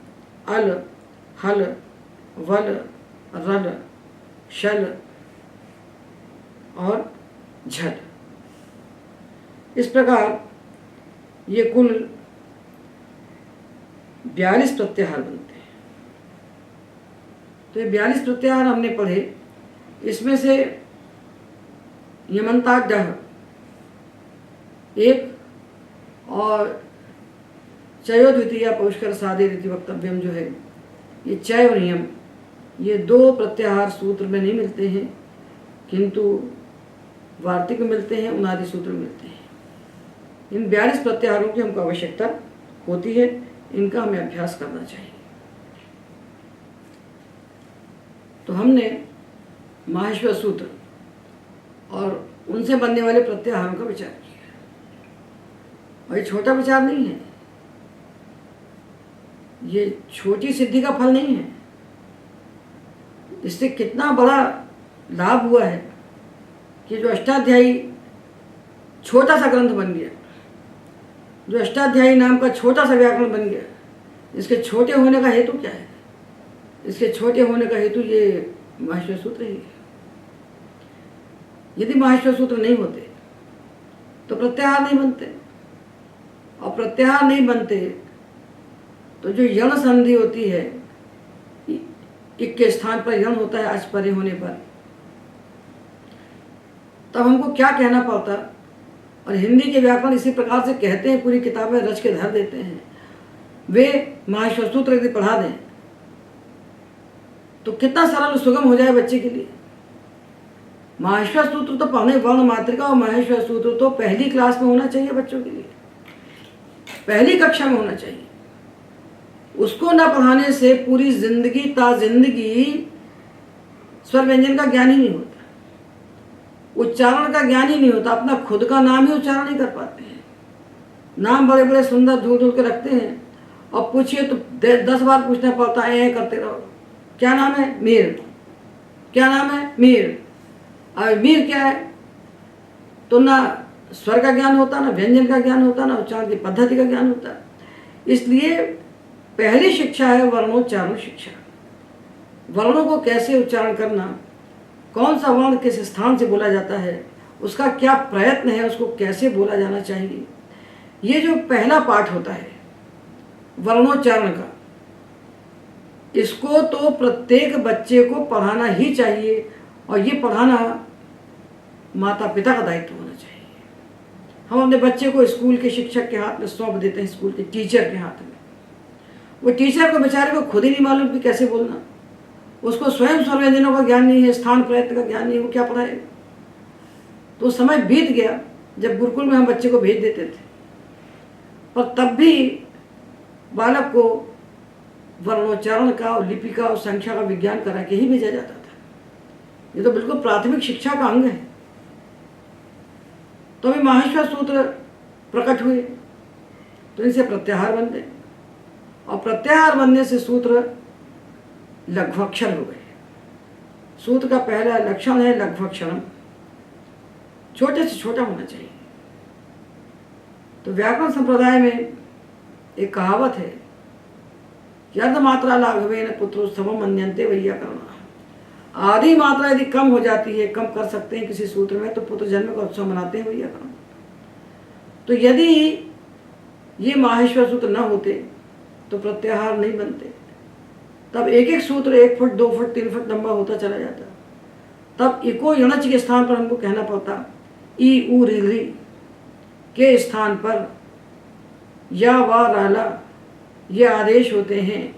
अल, हल, वल, रल, शल और झल। इस प्रकार ये कुल 42 प्रत्याहार बनते हैं। तो ये 42 प्रत्याहार हमने पढ़े, इसमें से यमंता डह 1 और चयो द्वितीय पौष्कर सादे रीति वक्तव्यम जो है, ये चय और यम ये 2 प्रत्याहार सूत्र में नहीं मिलते हैं, किंतु वार्तिक में मिलते हैं, उनादि सूत्र में मिलते हैं। इन 42 प्रत्याहारों की हमको आवश्यकता होती है, इनका हमें अभ्यास करना चाहिए। तो हमने माहेश्वर सूत्र और उनसे बनने वाले प्रत्याहारों का विचार किया, और ये छोटा विचार नहीं है, ये छोटी सिद्धि का फल नहीं है। इससे कितना बड़ा लाभ हुआ है कि जो अष्टाध्यायी छोटा सा ग्रंथ बन गया, जो अष्टाध्यायी नाम का छोटा सा व्याकरण बन गया। इसके छोटे होने का हेतु क्या है? इसके छोटे होने का हेतु ये माहेश्वर सूत्र ही है। यदि माहेश्वर सूत्र नहीं होते तो प्रत्याहार नहीं बनते, और प्रत्याहार नहीं बनते तो जो यण संधि होती है, इक के स्थान पर यण होता है अच परे होने पर, तब हमको क्या कहना पड़ता। और हिंदी के व्याकरण इसी प्रकार से कहते हैं, पूरी किताबें रच के धर देते हैं। वे माहेश्वर सूत्र यदि पढ़ा दें तो कितना सरल सुगम हो जाए बच्चे के लिए। माहेश्वर सूत्र तो पढ़ने वर्ण मात्रिका, और माहेश्वर सूत्र तो पहली क्लास में होना चाहिए बच्चों के लिए, पहली कक्षा में होना चाहिए। उसको ना पढ़ाने से पूरी जिंदगी जिंदगी स्वर व्यंजन का ज्ञान ही नहीं होता, उच्चारण का ज्ञान ही नहीं होता, अपना खुद का नाम ही उच्चारण नहीं कर पाते हैं। नाम बड़े बड़े सुंदर धूल धूल के रखते हैं, और पूछिए तो 10 बार पूछना पड़ता है, करते रहो। क्या नाम है? मीर। क्या नाम है? मीर। अब मीर क्या है? तो ना स्वर का ज्ञान होता, ना व्यंजन का ज्ञान होता, ना उच्चारण की पद्धति का ज्ञान होता। इसलिए पहली शिक्षा है वर्णोच्चारण शिक्षा। वर्णों को कैसे उच्चारण करना, कौन सा वर्ण किस स्थान से बोला जाता है, उसका क्या प्रयत्न है, उसको कैसे बोला जाना चाहिए, ये जो पहला पाठ होता है वर्णोच्चारण का, इसको तो प्रत्येक बच्चे को पढ़ाना ही चाहिए। और ये पढ़ाना माता पिता का दायित्व होना चाहिए। हम अपने बच्चे को स्कूल के शिक्षक के हाथ में सौंप देते हैं, स्कूल के टीचर के हाथ में। वो टीचर को बेचारे को खुद ही नहीं मालूम कि कैसे बोलना, उसको स्वयं स्वरव्यंजनों का ज्ञान नहीं है, स्थान प्रयत्न का ज्ञान नहीं है, वो क्या पढ़ाएगा। तो समय बीत गया जब गुरुकुल में हम बच्चे को भेज देते थे, पर तब भी बालक को वर्णोच्चारण का और लिपि का और संख्या का विज्ञान करा के ही भेजा जाता था। ये तो बिल्कुल प्राथमिक शिक्षा का अंग है। तो अभी माहेश्वर सूत्र प्रकट हुए तो इनसे प्रत्याहार बन गए, और प्रत्याहार बनने से सूत्र लघ्वाक्षर हो गए। सूत्र का पहला लक्षण है लघ्वाक्षरम, छोटे से छोटा होना चाहिए। तो व्याकरण संप्रदाय में एक कहावत है कि अर्धमात्रा लाघवेन पुत्रोत्सवम मन्यन्ते वैयाकरणा। आधी मात्रा यदि कम हो जाती है, कम कर सकते हैं किसी सूत्र में, तो पुत्र जन्म का उत्सव मनाते हैं वैयाकरण। तो यदि ये माहेश्वर सूत्र न होते तो प्रत्याहार नहीं बनते। तब एक एक सूत्र 1 फुट 2 फुट 3 फुट लंबा होता चला जाता। तब इको यणच के स्थान पर हमको कहना पड़ता ई उ री री के स्थान पर या वा राला ये आदेश होते हैं।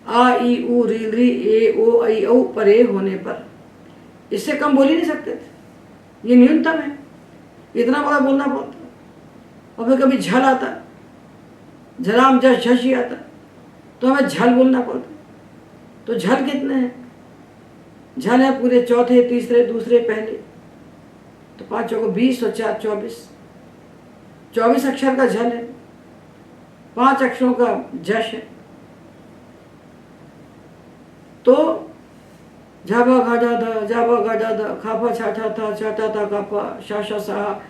आ ई उ री री ए ओ ऐ औ पर ए होने पर इससे कम बोल ही नहीं सकते थे। ये न्यूनतम है, इतना बड़ा बोलना पड़ता। और फिर कभी झल आता, झलाम झश झश ही आता, तो हमें झल बोलना पड़ता। तो झल कितने हैं? झल है पूरे चौथे तीसरे दूसरे पहले, तो 5 चौको 20 और 4 24, 24 अक्षर का झल है, 5 अक्षरों का जश है। तो झाबा घाजा धा, झाबा घाजा धा, खापा छाठा था, छाठा था खापा, शाशा साहा,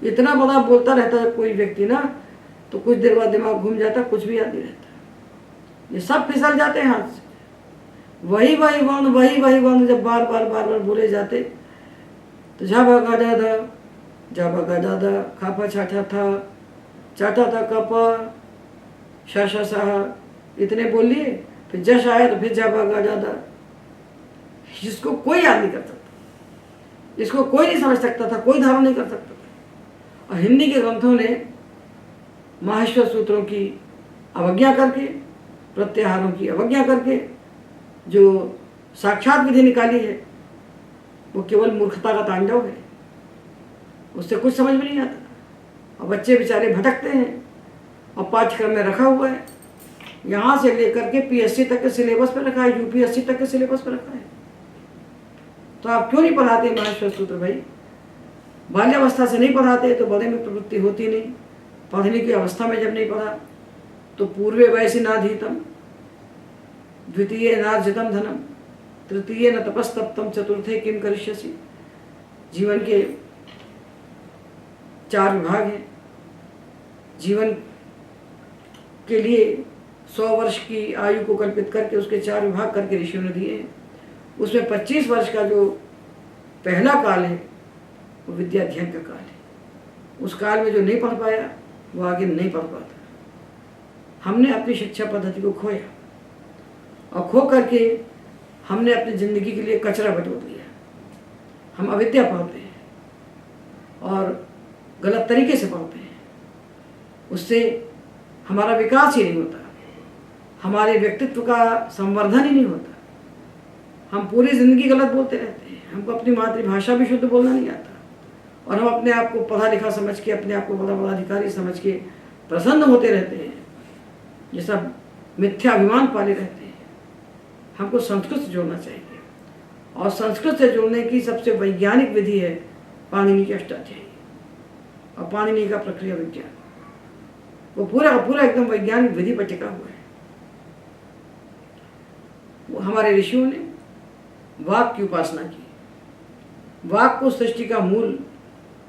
इतना बड़ा बोलता रहता है कोई व्यक्ति ना, तो कुछ देर बाद दिमाग घूम जाता, कुछ भी याद नहीं रहता। ये सब फिसल जाते हैं हाथ से। वही वर्ण जब बार बार बोले जाते, तो झाबा घाजा धा, झाबा घाजा धा, खापा छाठा था, चाटा था कापा, शाशा साहा, इतने बोल लिए। फिर जश आया तो फिर झाबा घाजा धा, जिसको कोई याद नहीं कर सकता, जिसको कोई नहीं समझ सकता था, कोई धारण नहीं कर सकता था। और हिंदी के ग्रंथों ने माहेश्वर सूत्रों की अवज्ञा करके, प्रत्याहारों की अवज्ञा करके जो साक्षात विधि निकाली है, वो केवल मूर्खता का तांडव है। उससे कुछ समझ में नहीं आता, और बच्चे बेचारे भटकते हैं। और पाठ्यक्रम में रखा हुआ है, यहाँ से लेकर के पीएससी तक के सिलेबस पर रखा है, यूपीएससी तक के सिलेबस पर रखा है। तो आप क्यों नहीं पढ़ाते माहेश्वर सूत्र भाई? बाल्यावस्था से नहीं पढ़ाते तो बड़े में प्रवृत्ति होती नहीं। पढ़ने की अवस्था में जब नहीं पढ़ा तो पूर्वे वयसि नाधीतम, द्वितीय नार्जितम धनम, तृतीय न तपस्तप्तम, चतुर्थे किम करिष्यसि। जीवन के 4 विभाग हैं। जीवन के लिए 100 वर्ष की आयु को कल्पित करके उसके 4 विभाग करके ऋषियों ने दिए हैं। उसमें 25 वर्ष का जो पहला काल है वो विद्या अध्ययन का काल है। उस काल में जो नहीं पढ़ पाया वो आगे नहीं पढ़ पाता। हमने अपनी शिक्षा पद्धति को खोया, और खो करके हमने अपनी ज़िंदगी के लिए कचरा बटोर लिया। हम अविद्या पढ़ते हैं और गलत तरीके से पढ़ते हैं, उससे हमारा विकास ही नहीं होता, हमारे व्यक्तित्व का संवर्धन ही नहीं होता। हम पूरी ज़िंदगी गलत बोलते रहते हैं। हमको अपनी मातृभाषा भी शुद्ध बोलना नहीं आता, और हम अपने आप को पढ़ा लिखा समझ के, अपने आप को बड़ा बड़ा अधिकारी समझ के प्रसन्न होते रहते हैं। ये सब मिथ्या अभिमान पाले रहते हैं। हमको संस्कृत से जोड़ना चाहिए, और संस्कृत से जोड़ने की सबसे वैज्ञानिक विधि है पाणिनि की अष्टाध्यायी और पाणिनि का प्रक्रिया विज्ञान। वो पूरा का पूरा एकदम वैज्ञानिक विधि पर टिका हुआ है। वो हमारे ऋषियों ने वाक की उपासना की, वाक को सृष्टि का मूल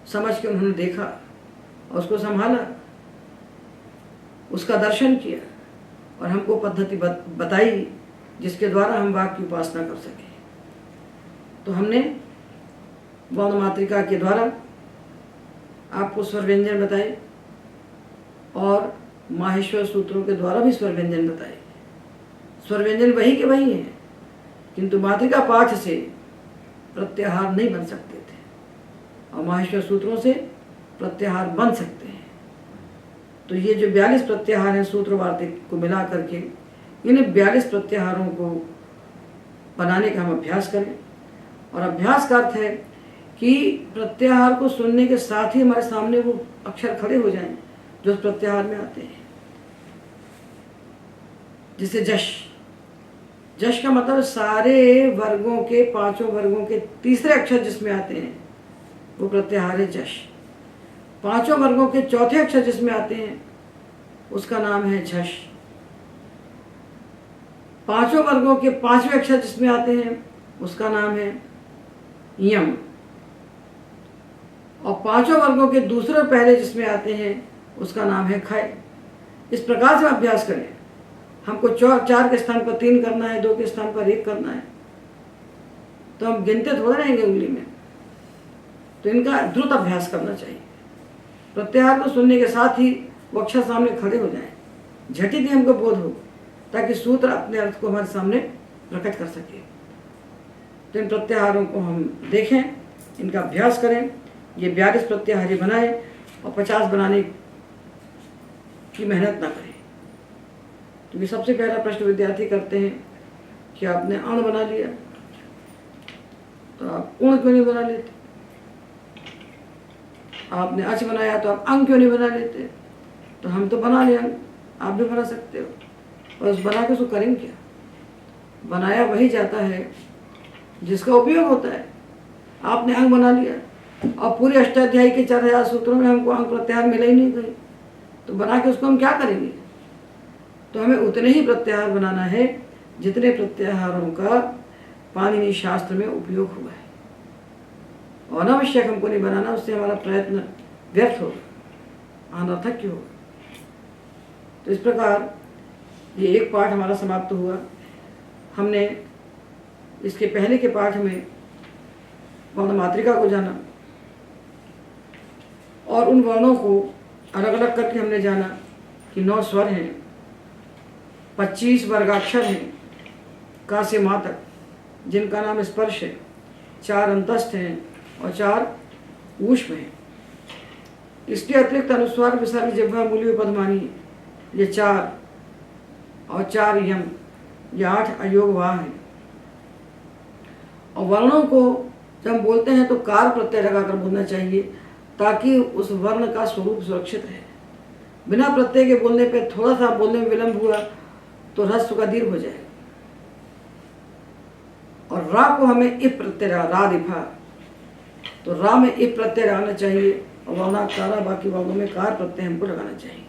समझ के उन्होंने देखा और उसको संभाला, उसका दर्शन किया, और हमको पद्धति बताई जिसके द्वारा हम वाक की उपासना कर सकें। तो हमने वर्ण मातृका के द्वारा आपको स्वर व्यंजन बताए, और माहेश्वर सूत्रों के द्वारा भी स्वर व्यंजन बताए। स्वर व्यंजन वही के वही हैं, किंतु मातृका पाठ से प्रत्याहार नहीं बन सकते थे। और माहेश्वर सूत्रों से प्रत्याहार बन सकते हैं। तो ये जो 42 प्रत्याहार हैं सूत्र वार्तिक को मिला करके, इन 42 प्रत्याहारों को बनाने का हम अभ्यास करें। और अभ्यास का अर्थ है कि प्रत्याहार को सुनने के साथ ही हमारे सामने वो अक्षर खड़े हो जाएं जो उस प्रत्याहार में आते हैं। जैसे जश, जश का मतलब सारे वर्गों के, 5 वर्गों के तीसरे अक्षर जिसमें आते हैं वो प्रत्याहार है जश। 5 वर्गों के चौथे अक्षर जिसमें आते हैं उसका नाम है झश। 5 वर्गों के 5वें अक्षर जिसमें आते हैं उसका नाम है यम। और 5 वर्गों के दूसरे पहले जिसमें आते हैं उसका नाम है खय। इस प्रकार से अभ्यास करें। हमको 4 के स्थान पर 3 करना है, 2 के स्थान पर 1 करना है, तो हम गिनते थोड़ा रहेंगे उंगली में। तो इनका द्रुत अभ्यास करना चाहिए। प्रत्याहार को सुनने के साथ ही वो अक्षर सामने खड़े हो जाएं, झटित ही हमको बोध हो, ताकि सूत्र अपने अर्थ को हमारे सामने प्रकट कर सके। तो इन प्रत्याहारों को हम देखें, इनका अभ्यास करें। ये 42 प्रत्याहारी बनाएं और 50 बनाने की मेहनत ना करें। तो ये सबसे पहला प्रश्न विद्यार्थी करते हैं कि आपने अण बना लिया, तो आप उण क्यों नहीं बना लेते? आपने अच बनाया तो आप अंग क्यों नहीं बना लेते? तो हम तो बना लें, आप भी बना सकते हो। और उस बना के उसको करेंगे क्या? बनाया वही जाता है जिसका उपयोग होता है। आपने अंग बना लिया और पूरे अष्टाध्यायी के 4000 सूत्रों में हमको अंग प्रत्याहार मिले ही नहीं गए, तो बना के उसको हम क्या करेंगे? तो हमें उतने ही प्रत्याहार बनाना है जितने प्रत्याहारों का पाणिनि शास्त्र में उपयोग हुआ है। और अनावश्यक हमको नहीं बनाना, उससे हमारा प्रयत्न व्यर्थ होगा, अनर्थक होगा। तो इस प्रकार ये एक पाठ हमारा समाप्त हुआ। हमने इसके पहले के पाठ में वर्णमात्रिका को जाना और उन वर्णों को अलग अलग करके हमने जाना कि 9 स्वर हैं, 25 वर्गाक्षर हैं का से माँ तक, जिनका नाम स्पर्श है, 4 अंतस्थ हैं और 4 ऊष्म हैं। इसके अतिरिक्त अनुस्वार, विसर्ग, जिह्वा, मूली, पद्मानी, ये 4 और 4 यम, ये 8 अयोग वाह हैं। और वर्णों को जब हम बोलते हैं तो कार प्रत्यय लगाकर बोलना चाहिए, ताकि उस वर्ण का स्वरूप सुरक्षित रहे। बिना प्रत्यय के बोलने पे थोड़ा सा बोलने में विलंब हुआ तो ह्रस्व का दीर्घ हो जाएगा। और रा को हमें इप प्रत्यय, रा दिफा, तो रा में इप प्रत्यय लगाना चाहिए और वर्णाकारा बाकी वर्णों में कार प्रत्यय हमको लगाना चाहिए।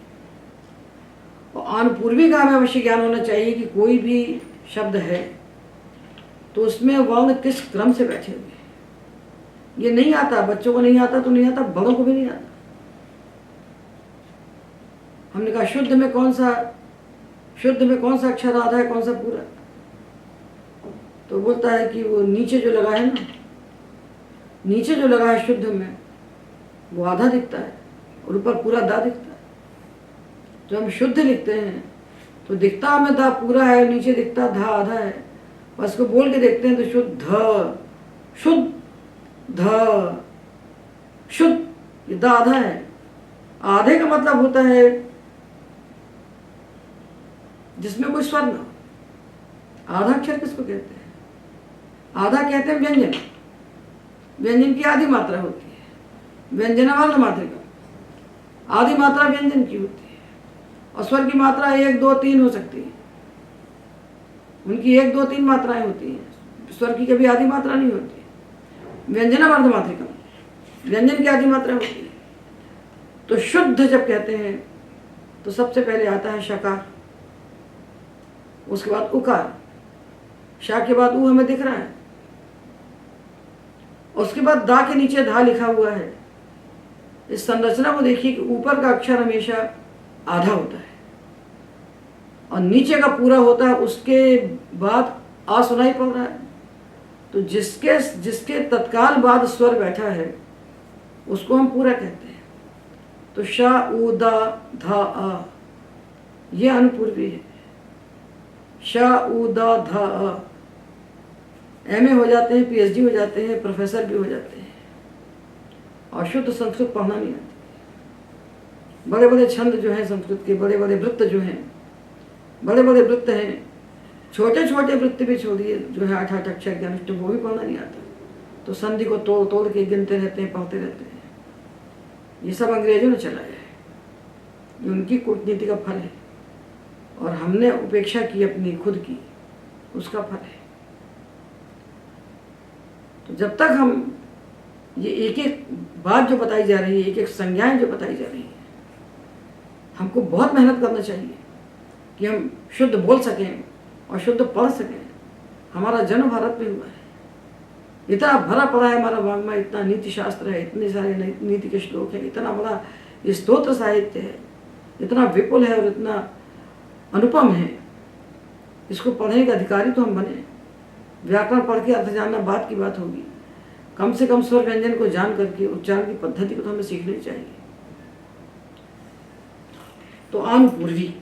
और अनुपूर्वी का हमें अवश्य ज्ञान होना चाहिए कि कोई भी शब्द है तो उसमें वर्ण किस क्रम से बैठे हुए हैं। ये नहीं आता, बच्चों को नहीं आता तो नहीं आता, बड़ों को भी नहीं आता। हमने कहा शुद्ध में कौन सा अक्षर आधा है, कौन सा पूरा? तो बोलता है कि वो नीचे जो लगा है ना, नीचे जो लगा है शुद्ध में वो आधा दिखता है और ऊपर पूरा दा दिखता है। जब हम शुद्ध लिखते हैं तो दिखता हमें दा पूरा है, नीचे दिखता धा आधा है। बस को बोल के देखते हैं तो शुद्ध शुद्ध, ये दा आधा है। आधे का मतलब होता है जिसमें कोई स्वर ना हो। आधा अक्षर किसको कहते हैं? आधा कहते हैं व्यंजन। व्यंजन की आधी मात्रा होती है, व्यंजना वर्ण मात्रिका। आधी मात्रा व्यंजन की होती है और स्वर की मात्रा 1, 2, 3 हो सकती है। उनकी 1, 2, 3 मात्राएं होती हैं, स्वर की कभी आधी मात्रा नहीं होती। व्यंजना वर्ण मात्रिका, व्यंजन की आधी मात्रा होती है। तो शुद्ध जब कहते हैं तो सबसे पहले आता है शकार, उसके बाद उकार, शा के बाद ऊ हमें दिख रहा है, उसके बाद दा के नीचे धा लिखा हुआ है। इस संरचना को देखिए कि ऊपर का अक्षर हमेशा आधा होता है और नीचे का पूरा होता है, उसके बाद आ सुनाई पड़ रहा है। तो जिसके तत्काल बाद स्वर बैठा है उसको हम पूरा कहते हैं। तो शा ऊ दा धा आ, ये अनुपूर्वी है। शा ऊ दा धा आ, एमए हो जाते हैं, पीएचडी हो जाते हैं, प्रोफेसर भी हो जाते हैं। और शुद्ध संस्कृत पढ़ना नहीं आती। बड़े बड़े छंद जो हैं संस्कृत के, बड़े बड़े वृत्त जो हैं, बड़े बड़े वृत्त हैं, छोटे छोटे वृत्त भी छोड़िए जो है 8-8 अक्षर के अनुष्ठ, वो भी पढ़ना नहीं आता। तो संधि को तोड़ तोड़ के गिनते रहते हैं, पढ़ते रहते हैं। ये सब अंग्रेजों ने चलाया है, ये उनकी कूटनीति का फल है, और हमने उपेक्षा की अपनी खुद की, उसका फल है। तो जब तक हम ये एक एक बात जो बताई जा रही है, एक एक संज्ञाएं जो बताई जा रही है, हमको बहुत मेहनत करना चाहिए कि हम शुद्ध बोल सकें और शुद्ध पढ़ सकें। हमारा जन्म भारत में हुआ है, इतना भरा पड़ा है हमारा वाङ्मय, इतना नीति शास्त्र है, इतने सारे नीति के श्लोक हैं, इतना बड़ा स्तोत्र साहित्य है, इतना विपुल है और इतना अनुपम है। इसको पढ़ने के अधिकारी तो हम बने। व्याकरण पढ़ के अर्थ जानना बात की बात होगी, कम से कम स्वर व्यंजन को जान करके उच्चारण की पद्धति को तो हमें सीखनी चाहिए। तो आनुपूर्वी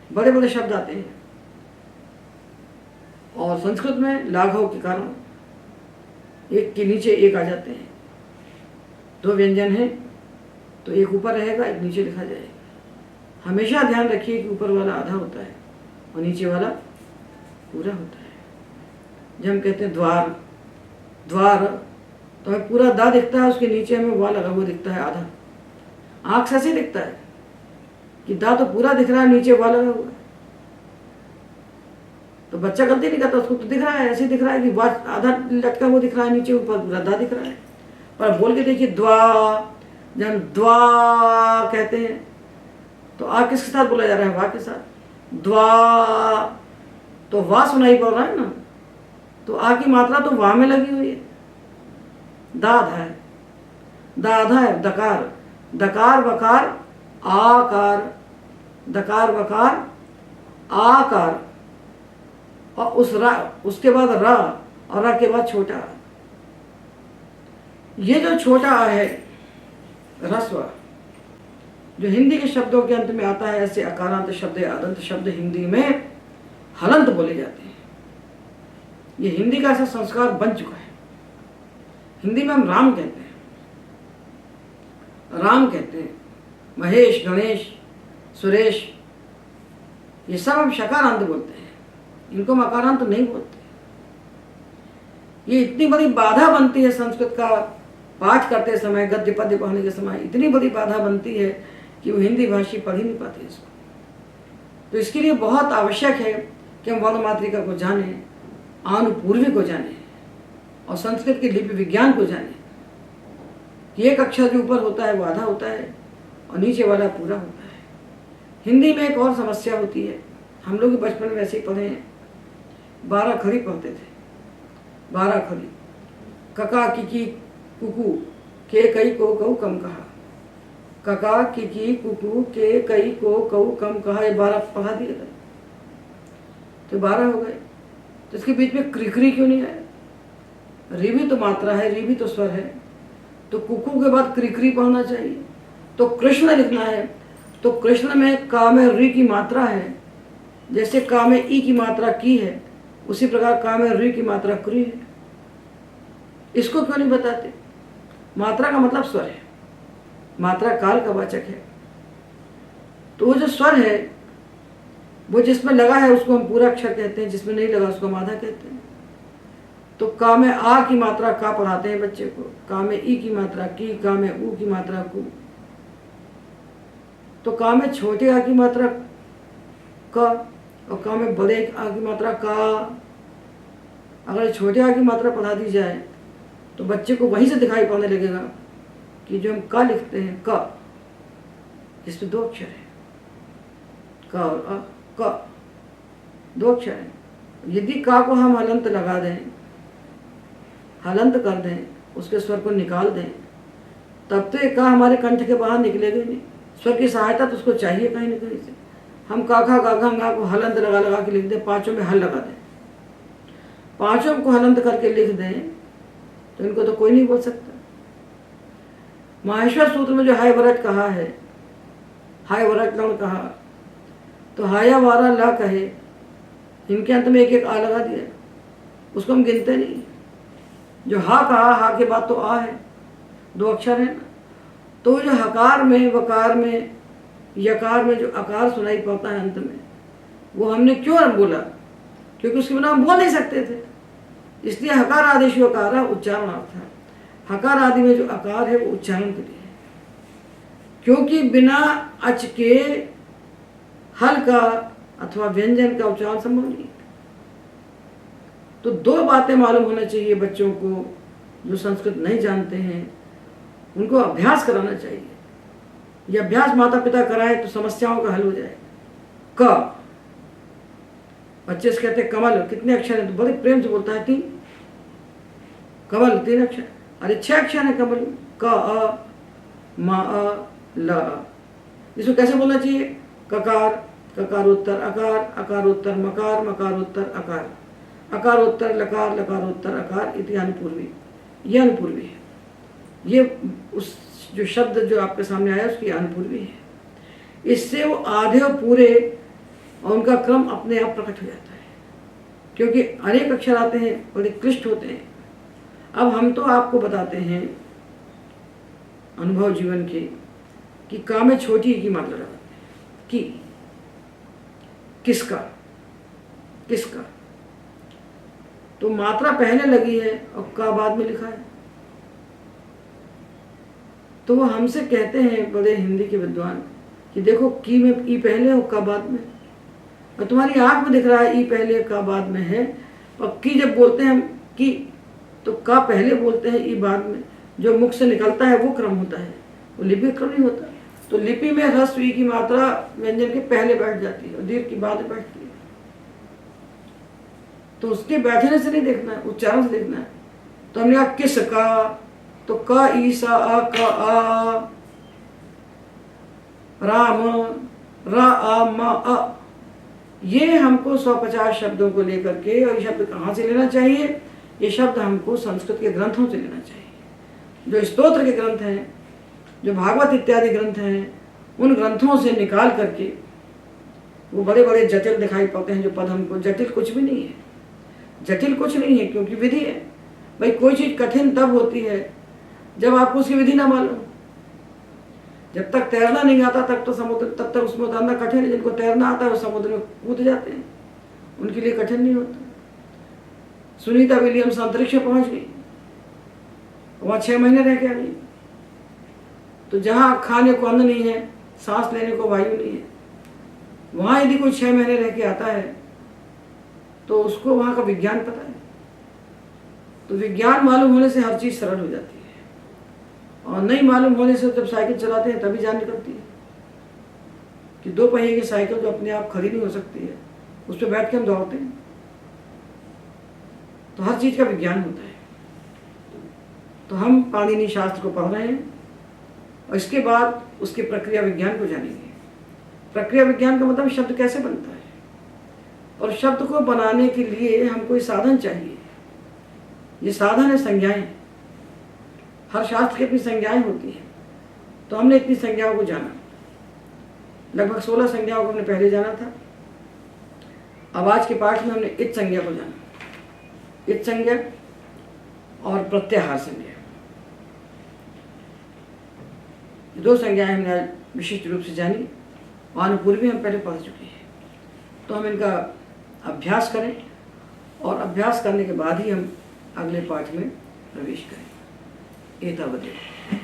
बड़े बड़े शब्द आते हैं, और संस्कृत में लाघव के कारण एक के नीचे एक आ जाते हैं। 2 व्यंजन हैं तो एक ऊपर रहेगा, एक नीचे लिखा जाएगा। हमेशा ध्यान रखिए कि ऊपर वाला आधा होता है और नीचे वाला पूरा होता है। जब हम कहते हैं द्वार, द्वार, तो हमें पूरा दा दिखता है, उसके नीचे हमें वा लगा हुआ दिखता है आधा। आँख से ऐसे दिखता है कि दा तो पूरा दिख रहा है, नीचे वा लगा हुआ है। तो बच्चा गलती नहीं करता, उसको तो दिख रहा है, ऐसे दिख रहा है कि वा आधा लटका हुआ दिख रहा है, नीचे ऊपर पूरा दा दिख रहा है। पर बोल के देखिए द्वा, जब द्वा कहते हैं तो आ किसके साथ बोला जा रहा है? वा के साथ। द्वा तो वा सुनाई पड़ रहा है ना, तो आ की मात्रा तो वा में लगी हुई है। दा आधा है, दा आधा है, दकार, दकार बकार आकार, दकार बकार आकार, और उस रा, उसके बाद रा, और रा के बाद छोटा आ। ये जो छोटा आ है ह्रस्व, जो हिंदी के शब्दों के अंत में आता है, ऐसे अकारांत शब्द, आदंत शब्द हिंदी में हलंत बोले जाते हैं। ये हिंदी का ऐसा संस्कार बन चुका है। हिंदी में हम राम कहते हैं, राम कहते हैं, महेश, गणेश, सुरेश, ये सब हम शकारांत बोलते हैं, इनको हम अकारांत नहीं बोलते। ये इतनी बड़ी बाधा बनती है संस्कृत का पाठ करते समय, गद्य पद्य पढ़ने के समय इतनी बड़ी बाधा बनती है कि वो हिंदी भाषी पढ़ ही नहीं पाते इसको। तो इसके लिए बहुत आवश्यक है कि हम वर्ण मातृका को जानें, आनुपूर्वी को जानें, और संस्कृत के लिपि विज्ञान को जानें कि एक अक्षर जो ऊपर होता है वो आधा होता है और नीचे वाला पूरा होता है। हिंदी में एक और समस्या होती है, हम लोग बचपन में वैसे ही पढ़े हैं, 12 खड़ी पढ़ते थे, 12 खड़ी, कका किकी कुकू के कई को कऊ कम कहा, कका किकी कुकू के कई को कऊ कम कहा, ये 12 पढ़ा दिए गए तो 12 हो गए। तो इसके बीच में क्रिकरी क्यों नहीं है? री भी तो मात्रा है, री भी तो स्वर है, तो कुकू के बाद क्रिकरी पढ़ना चाहिए। तो कृष्ण लिखना है तो कृष्ण में का में री की मात्रा है, जैसे का में ई की मात्रा की है, उसी प्रकार का में री की मात्रा क्री है। इसको क्यों नहीं बताते? मात्रा का मतलब स्वर है, मात्रा काल का वाचक है। तो वो जो स्वर है वो जिसमें लगा है उसको हम पूरा अक्षर कहते हैं, जिसमें नहीं लगा उसको हम आधा कहते हैं। तो का में आ की मात्रा का पढ़ाते हैं बच्चे को, का में ई की मात्रा की, का में ऊ की मात्रा कु। तो का में छोटे आ की मात्रा का और का में बड़े आ की मात्रा का। अगर छोटे आ की मात्रा पढ़ा दी जाए तो बच्चे को वहीं से दिखाई पड़ने लगेगा कि जो हम का लिखते हैं का, इसमें 2 अक्षर है, का और अ, का 2 अक्षर है। यदि का को हम हलंत लगा दें, हलंत कर दें, उसके स्वर को निकाल दें, तब तो ये का हमारे कंठ के बाहर निकलेगा नहीं। स्वर की सहायता तो उसको चाहिए कहीं ना कहीं से। हम का खा गा घा गा को हलंत लगा लगा के लिख दें, 5 में हल लगा दें, 5 को हलंत करके लिख दें, तो इनको तो कोई नहीं बोल सकता। माहेश्वर सूत्र में जो हाय वरट कहा है, हाय वरट लण कहा, तो हाया वारा ला कहे, इनके अंत में एक एक आ लगा दिया, उसको हम गिनते नहीं। जो हा कहा, हा के बाद तो आ है, 2 अक्षर है ना। तो जो हकार में, वकार में, यकार में जो आकार सुनाई पड़ता है अंत में, वो हमने क्यों बोला? क्योंकि उसके बिना हम बोल नहीं सकते थे, इसलिए हकार आदेश आकार उच्चारणार्थ है। हकार आदि में जो आकार है वो उच्चारण के लिए है, क्योंकि बिना अच के हल का अथवा व्यंजन का उच्चारण संभव नहीं। तो 2 बातें मालूम होना चाहिए बच्चों को, जो संस्कृत नहीं जानते हैं उनको अभ्यास कराना चाहिए। ये अभ्यास माता पिता कराए तो समस्याओं का हल हो जाए। क, बच्चे से कहते हैं कमल, कितने अक्षर हैं? तो बड़े प्रेम से बोलता है 3। कमल 3 अक्षर, अरे 6 अक्षर है कमल। क, अ, म, अ, ल, अ। इसको कैसे बोलना चाहिए? ककार, ककारोत्तर अकार, अकारोत्तर मकार, मकारोत्तर अकार, अकारोत्तर लकार, लकारोत्तर अकार इति अनुपूर्वी। ये अनुपूर्वी है। ये उस जो शब्द जो आपके सामने आया उसकी अनुपूर्वी है। इससे वो आधे और पूरे और उनका क्रम अपने आप प्रकट हो जाता है, क्योंकि अनेक अक्षर आते हैं, बड़े क्लिष्ट होते हैं। अब हम तो आपको बताते हैं अनुभव जीवन के कि का में छोटी की मात्रा लगाते हैं। कि किसका, किसका, तो मात्रा पहले लगी है और का बाद में लिखा है। तो वो हमसे कहते हैं बड़े हिंदी के विद्वान कि देखो की में ई पहले और का बाद में, और तुम्हारी आंख में दिख रहा है ई पहले का बाद में है। और की जब बोलते हैं हम की, तो का पहले बोलते हैं ई बाद में। जो मुख से निकलता है वो क्रम होता है, वो लिपि क्रम नहीं होता। तो लिपि में ह्रस्व ई की मात्रा व्यंजन के पहले बैठ जाती है और दीर्घ की बाद में बैठती है। तो उसके बैठने से नहीं देखना है, उच्चारण से देखना है। तो हमने कहा किसका, तो क ई सा अ क आ, राम र आ म अ। ये हमको 150 शब्दों को लेकर के, और ये शब्द कहाँ से लेना चाहिए? ये शब्द हमको संस्कृत के ग्रंथों से लेना चाहिए। जो स्तोत्र के ग्रंथ हैं, जो भागवत इत्यादि ग्रंथ हैं, उन ग्रंथों से निकाल करके वो बड़े बड़े जटिल दिखाई पड़ते हैं जो पद हमको। जटिल कुछ भी नहीं है, जटिल कुछ नहीं है, क्योंकि विधि है। भाई कोई चीज़ कठिन तब होती है जब आपको उसकी विधि ना मालूम। जब तक तैरना नहीं आता तब तो समुद्र, तब तक उसमें उतरना कठिन है। जिनको तैरना आता है वो समुद्र में कूद जाते हैं, उनके लिए कठिन नहीं होता। सुनीता विलियम्स अंतरिक्ष में पहुंच गई, वहाँ 6 महीने रह के आ गई। तो जहाँ खाने को अन्न नहीं है, सांस लेने को वायु नहीं है, वहाँ यदि कोई 6 महीने रह के आता है तो उसको वहाँ का विज्ञान पता है। तो विज्ञान मालूम होने से हर चीज़ सरल हो जाती है, और नहीं मालूम होने से जब साइकिल चलाते हैं तभी जान निकलती है कि 2 पहिए की साइकिल जो अपने आप खड़ी नहीं हो सकती है, उस पर बैठ के हम दौड़ते हैं। तो हर चीज़ का विज्ञान होता है। तो हम पाणिनि शास्त्र को पढ़ रहे हैं और इसके बाद उसके प्रक्रिया विज्ञान को जानेंगे। प्रक्रिया विज्ञान का मतलब शब्द कैसे बनता है, और शब्द को बनाने के लिए हमको कोई साधन चाहिए। ये साधन है संज्ञाएं। हर शास्त्र की अपनी संज्ञाएं होती हैं। तो हमने इतनी संज्ञाओं को जाना, लगभग 16 संज्ञाओं को हमने पहले जाना था। अब आज के पाठ में हमने इत संज्ञा को जाना, इत संज्ञा और प्रत्याहार संज्ञा। 2 संज्ञाएं हमने आज विशिष्ट रूप से जानी, और अनुपूर्वी हम पहले पढ़ चुके हैं। तो हम इनका अभ्यास करें, और अभ्यास करने के बाद ही हम अगले पाठ में प्रवेश करें। एतावदेव।